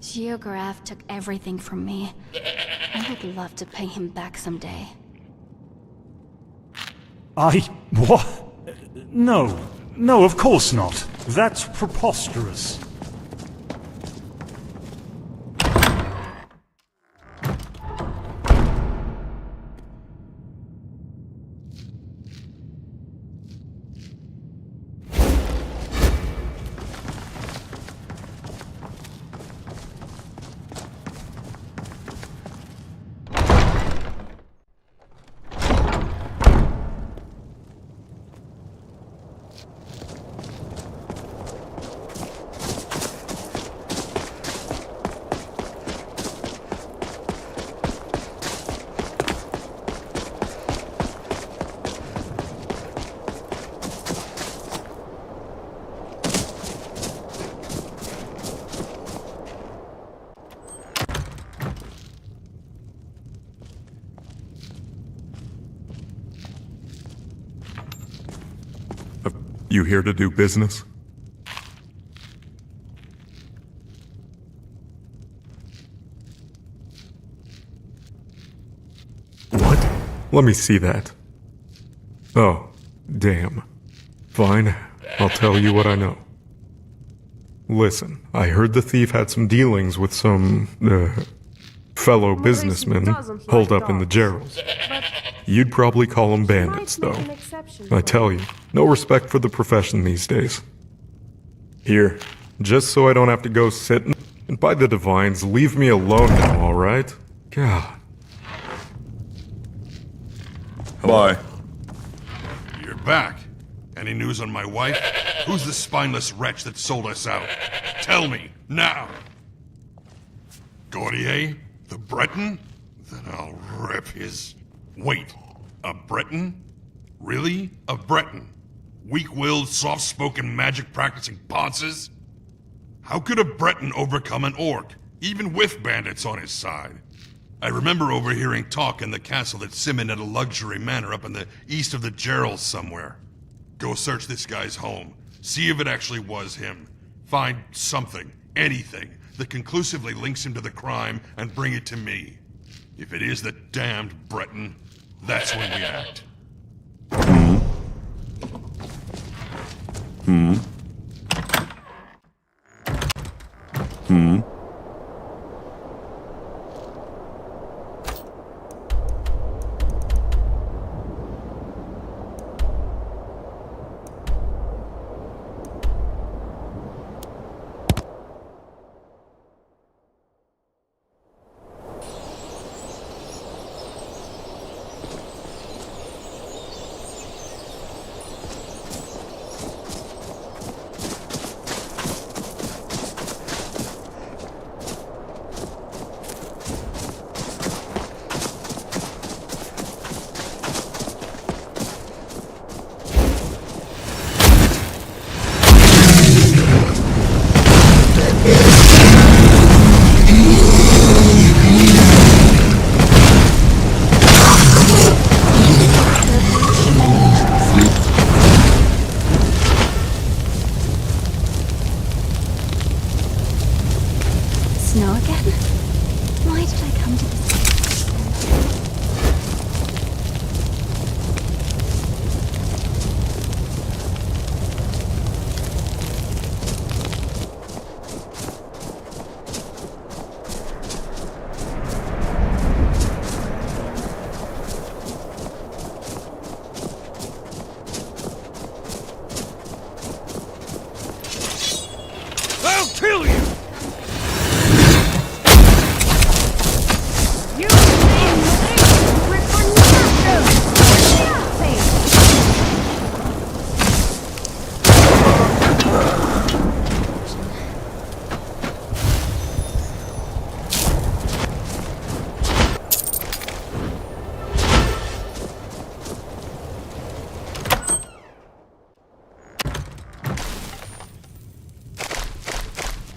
Geograph took everything from me. I would love to pay him back someday. What? No. No, of course not. That's preposterous. You here to do business? What? Let me see that. Oh, damn. Fine, I'll tell you what I know. Listen, I heard the thief had some dealings with some, fellow businessmen holed up in the Geralds. You'd probably call them bandits, though. I tell you, no respect for the profession these days. Here, just so I don't have to go sitting, and by the divines, leave me alone now, alright? God. Bye. You're back. Any news on my wife? Who's the spineless wretch that sold us out? Tell me, now! Gautier? The Breton? Then I'll rip his... Wait, a Breton? Really? A Breton? Weak-willed, soft-spoken, magic-practicing ponces? How could a Breton overcome an orc, even with bandits on his side? I remember overhearing talk in the castle that Simon had a luxury manor up in the east of the Geralds somewhere. Go search this guy's home. See if it actually was him. Find something, anything, that conclusively links him to the crime and bring it to me. If it is the damned Breton, that's when we act.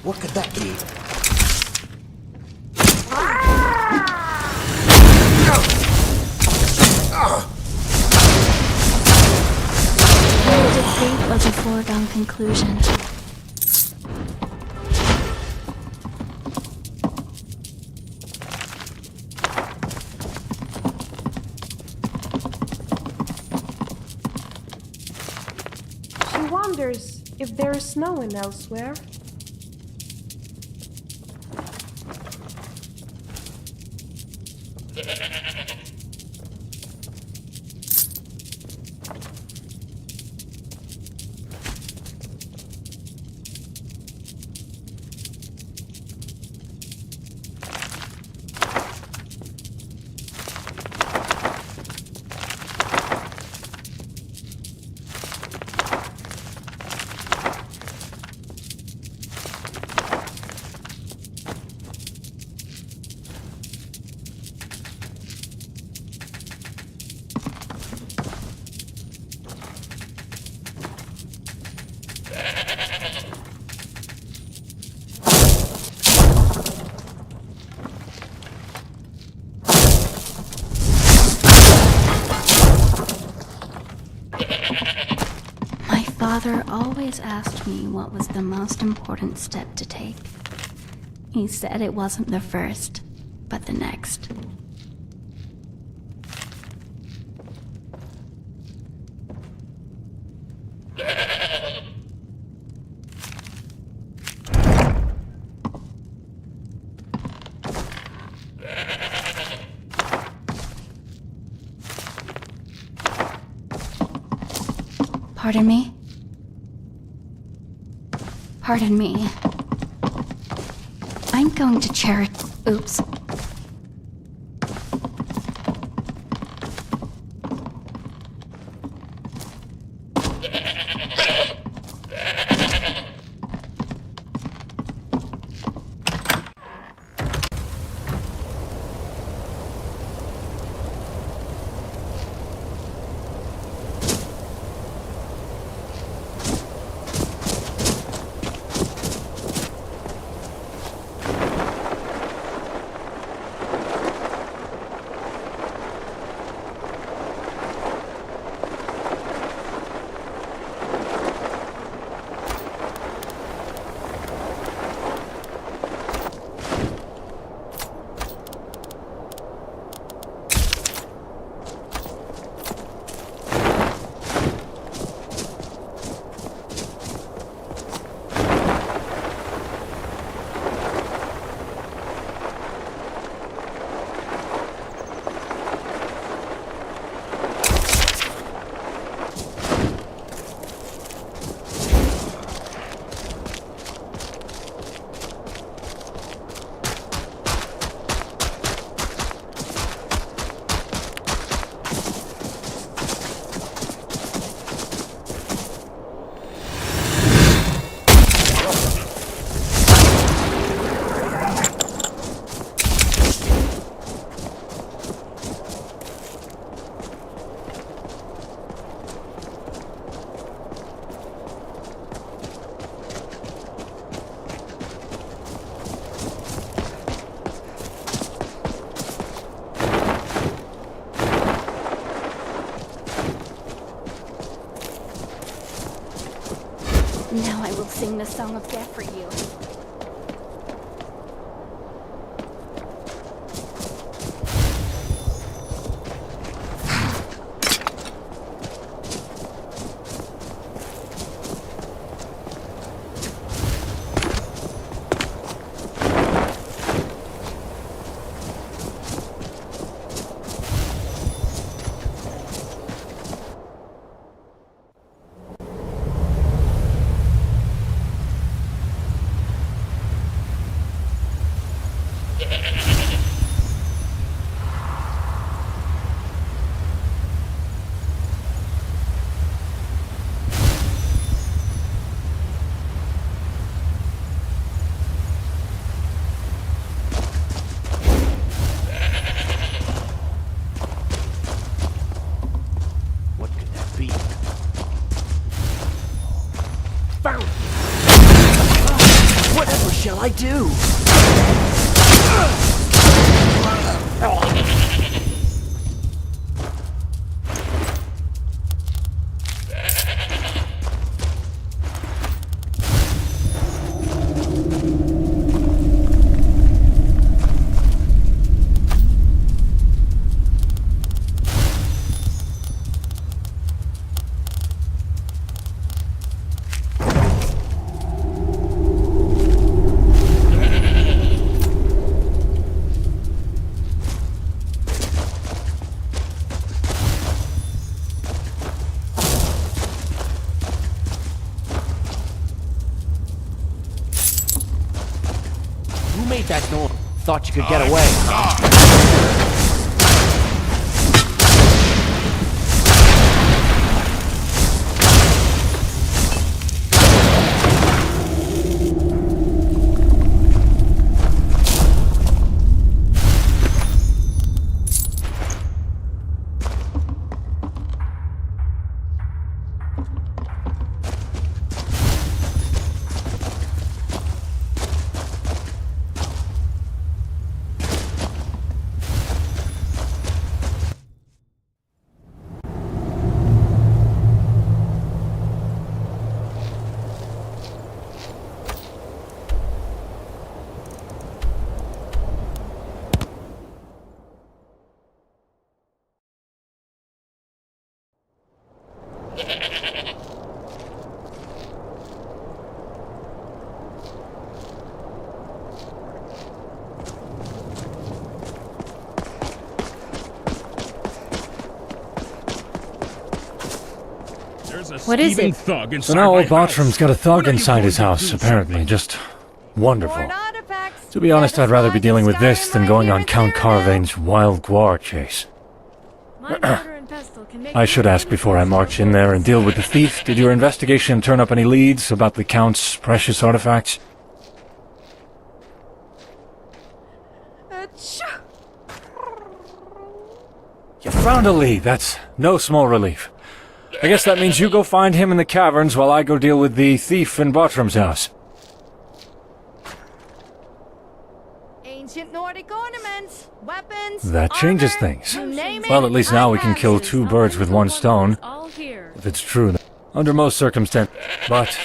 What could that be? The defeat was a foregone conclusion. She wonders if there is snowing elsewhere. Father always asked me what was the most important step to take. He said it wasn't the first, but the next. Pardon me? Pardon me. I'm going to cherish... Oops. Now I will sing the song of death for you. Whatever shall I do? That door. Thought you could get away. What is it? So now old Bartram's got a thug inside his house, apparently. Just wonderful. To be honest, I'd rather be dealing with this than going on Count Carvain's wild guar chase. I should ask before I march in there and deal with the thief. Did your investigation turn up any leads about the Count's precious artifacts? You found a lead. That's no small relief. I guess that means you go find him in the caverns while I go deal with the thief in Bartram's house. Ancient Nordic ornaments, weapons. That changes things. Well, at least now we can kill two birds with one stone. If it's true, under most circumstances. But,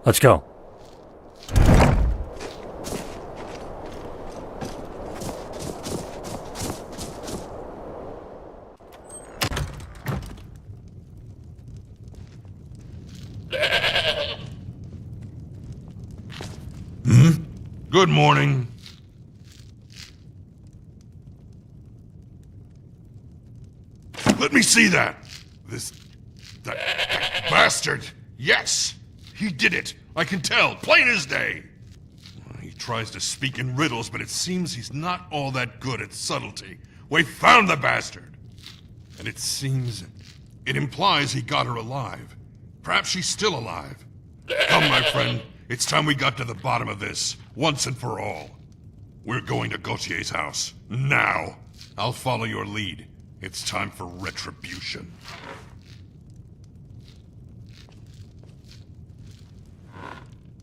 let's go. Good morning. Let me see that! That bastard! Yes! He did it! I can tell, plain as day! He tries to speak in riddles, but it seems he's not all that good at subtlety. We found the bastard! And it implies he got her alive. Perhaps she's still alive. Come, my friend, it's time we got to the bottom of this, once and for all. We're going to Gautier's house, now! I'll follow your lead. It's time for retribution.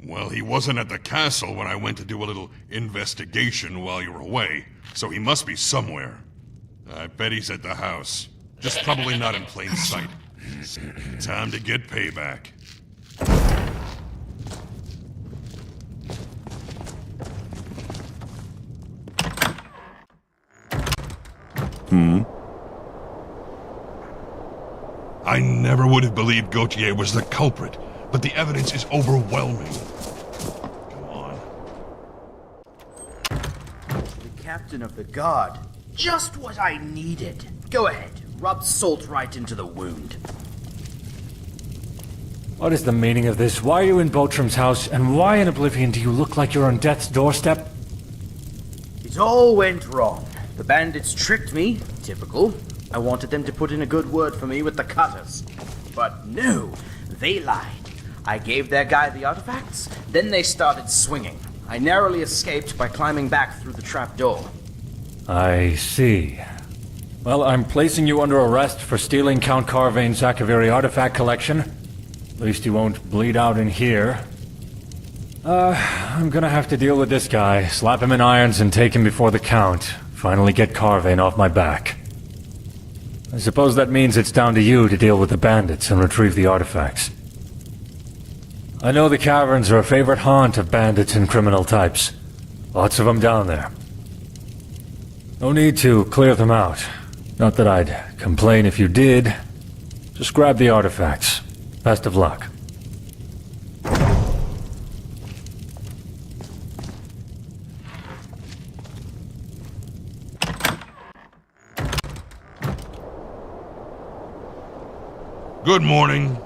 Well, he wasn't at the castle when I went to do a little investigation while you were away, so he must be somewhere. I bet he's at the house. Just probably not in plain sight. Time to get payback. I never would have believed Gautier was the culprit, but the evidence is overwhelming. Come on. The captain of the guard. Just what I needed. Go ahead, rub salt right into the wound. What is the meaning of this? Why are you in Bartram's house, and why in Oblivion do you look like you're on death's doorstep? It all went wrong. The bandits tricked me. Typical. I wanted them to put in a good word for me with the cutters. But no, they lied. I gave their guy the artifacts, then they started swinging. I narrowly escaped by climbing back through the trap door. I see. Well, I'm placing you under arrest for stealing Count Carvain's Akaviri artifact collection. At least you won't bleed out in here. I'm gonna have to deal with this guy, slap him in irons and take him before the Count. Finally get Carvain off my back. I suppose that means it's down to you to deal with the bandits and retrieve the artifacts. I know the caverns are a favorite haunt of bandits and criminal types. Lots of them down there. No need to clear them out. Not that I'd complain if you did. Just grab the artifacts. Best of luck. Good morning.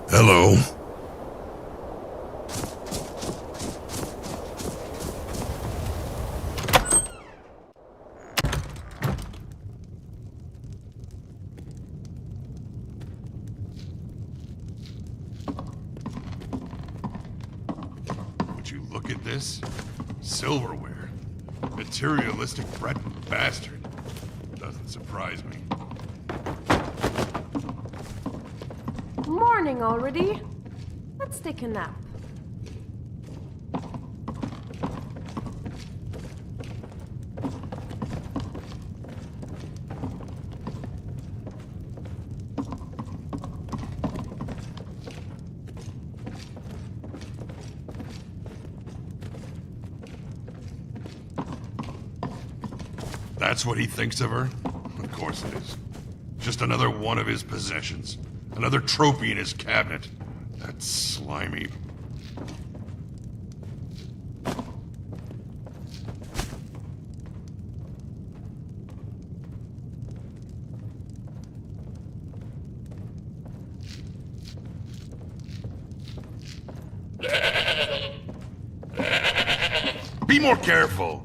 Hello. Would you look at this? Silverware. Materialistic brat bastard. Doesn't surprise me. Morning already. Let's take a nap. That's what he thinks of her? Of course it is. Just another one of his possessions. Another trophy in his cabinet. That slimy... Be more careful.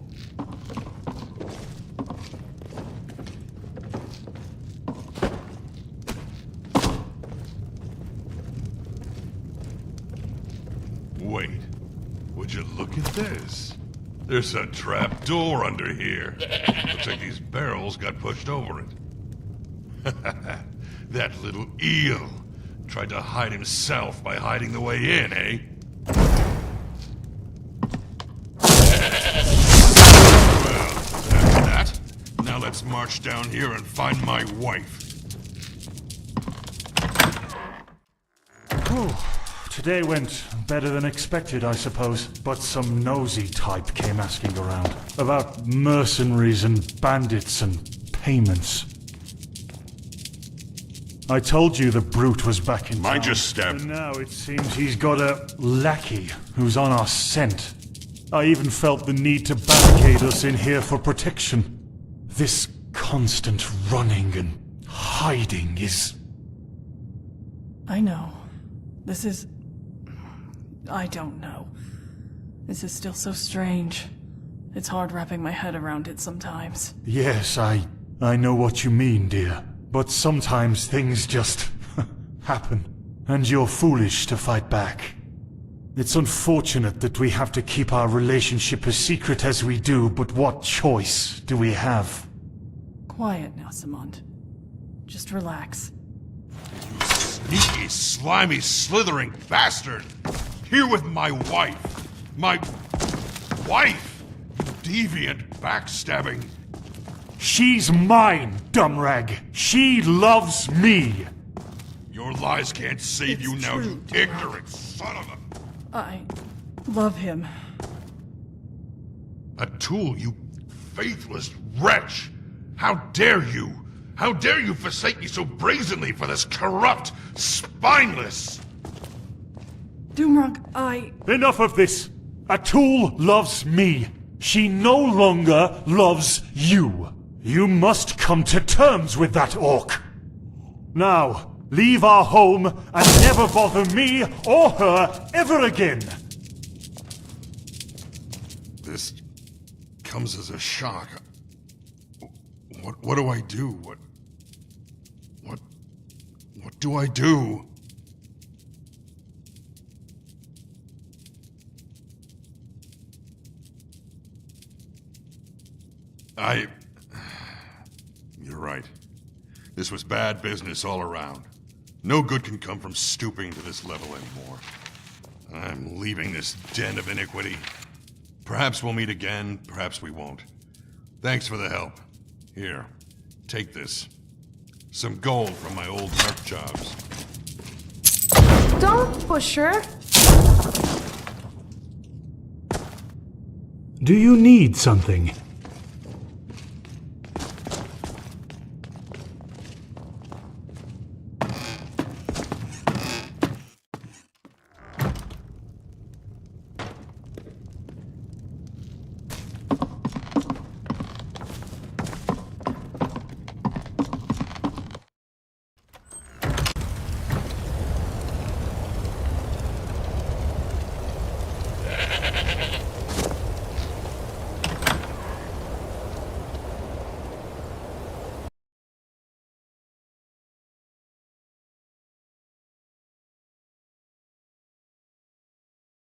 Wait, would you look at this? There's a trap door under here. Looks like these barrels got pushed over it. That little eel tried to hide himself by hiding the way in, eh? Well, after that, now let's march down here and find my wife. Whew. Today went better than expected, I suppose. But some nosy type came asking around about mercenaries and bandits and payments. I told you the brute was back in town. Mind your step. And now it seems he's got a lackey who's on our scent. I even felt the need to barricade us in here for protection. This constant running and hiding is... I know. This is... I don't know. This is still so strange. It's hard wrapping my head around it sometimes. Yes, I know what you mean, dear. But sometimes things just happen, and you're foolish to fight back. It's unfortunate that we have to keep our relationship as secret as we do, but what choice do we have? Quiet now, Samond. Just relax. Sneaky, slimy, slithering bastard! Here with my wife! My... wife! You deviant, backstabbing... She's mine, Dumrag! She loves me! Your lies can't save you now, you ignorant son of a... I love him. A tool, you faithless wretch! How dare you! How dare you forsake me so brazenly for this corrupt, spineless... Doomrug, I... Enough of this! Atul loves me! She no longer loves you! You must come to terms with that orc! Now, leave our home and never bother me or her ever again! This comes as a shock. What do I do? What do I do? You're right. This was bad business all around. No good can come from stooping to this level anymore. I'm leaving this den of iniquity. Perhaps we'll meet again, perhaps we won't. Thanks for the help. Here, take this. Some gold from my old merc jobs. Don't push her. Do you need something?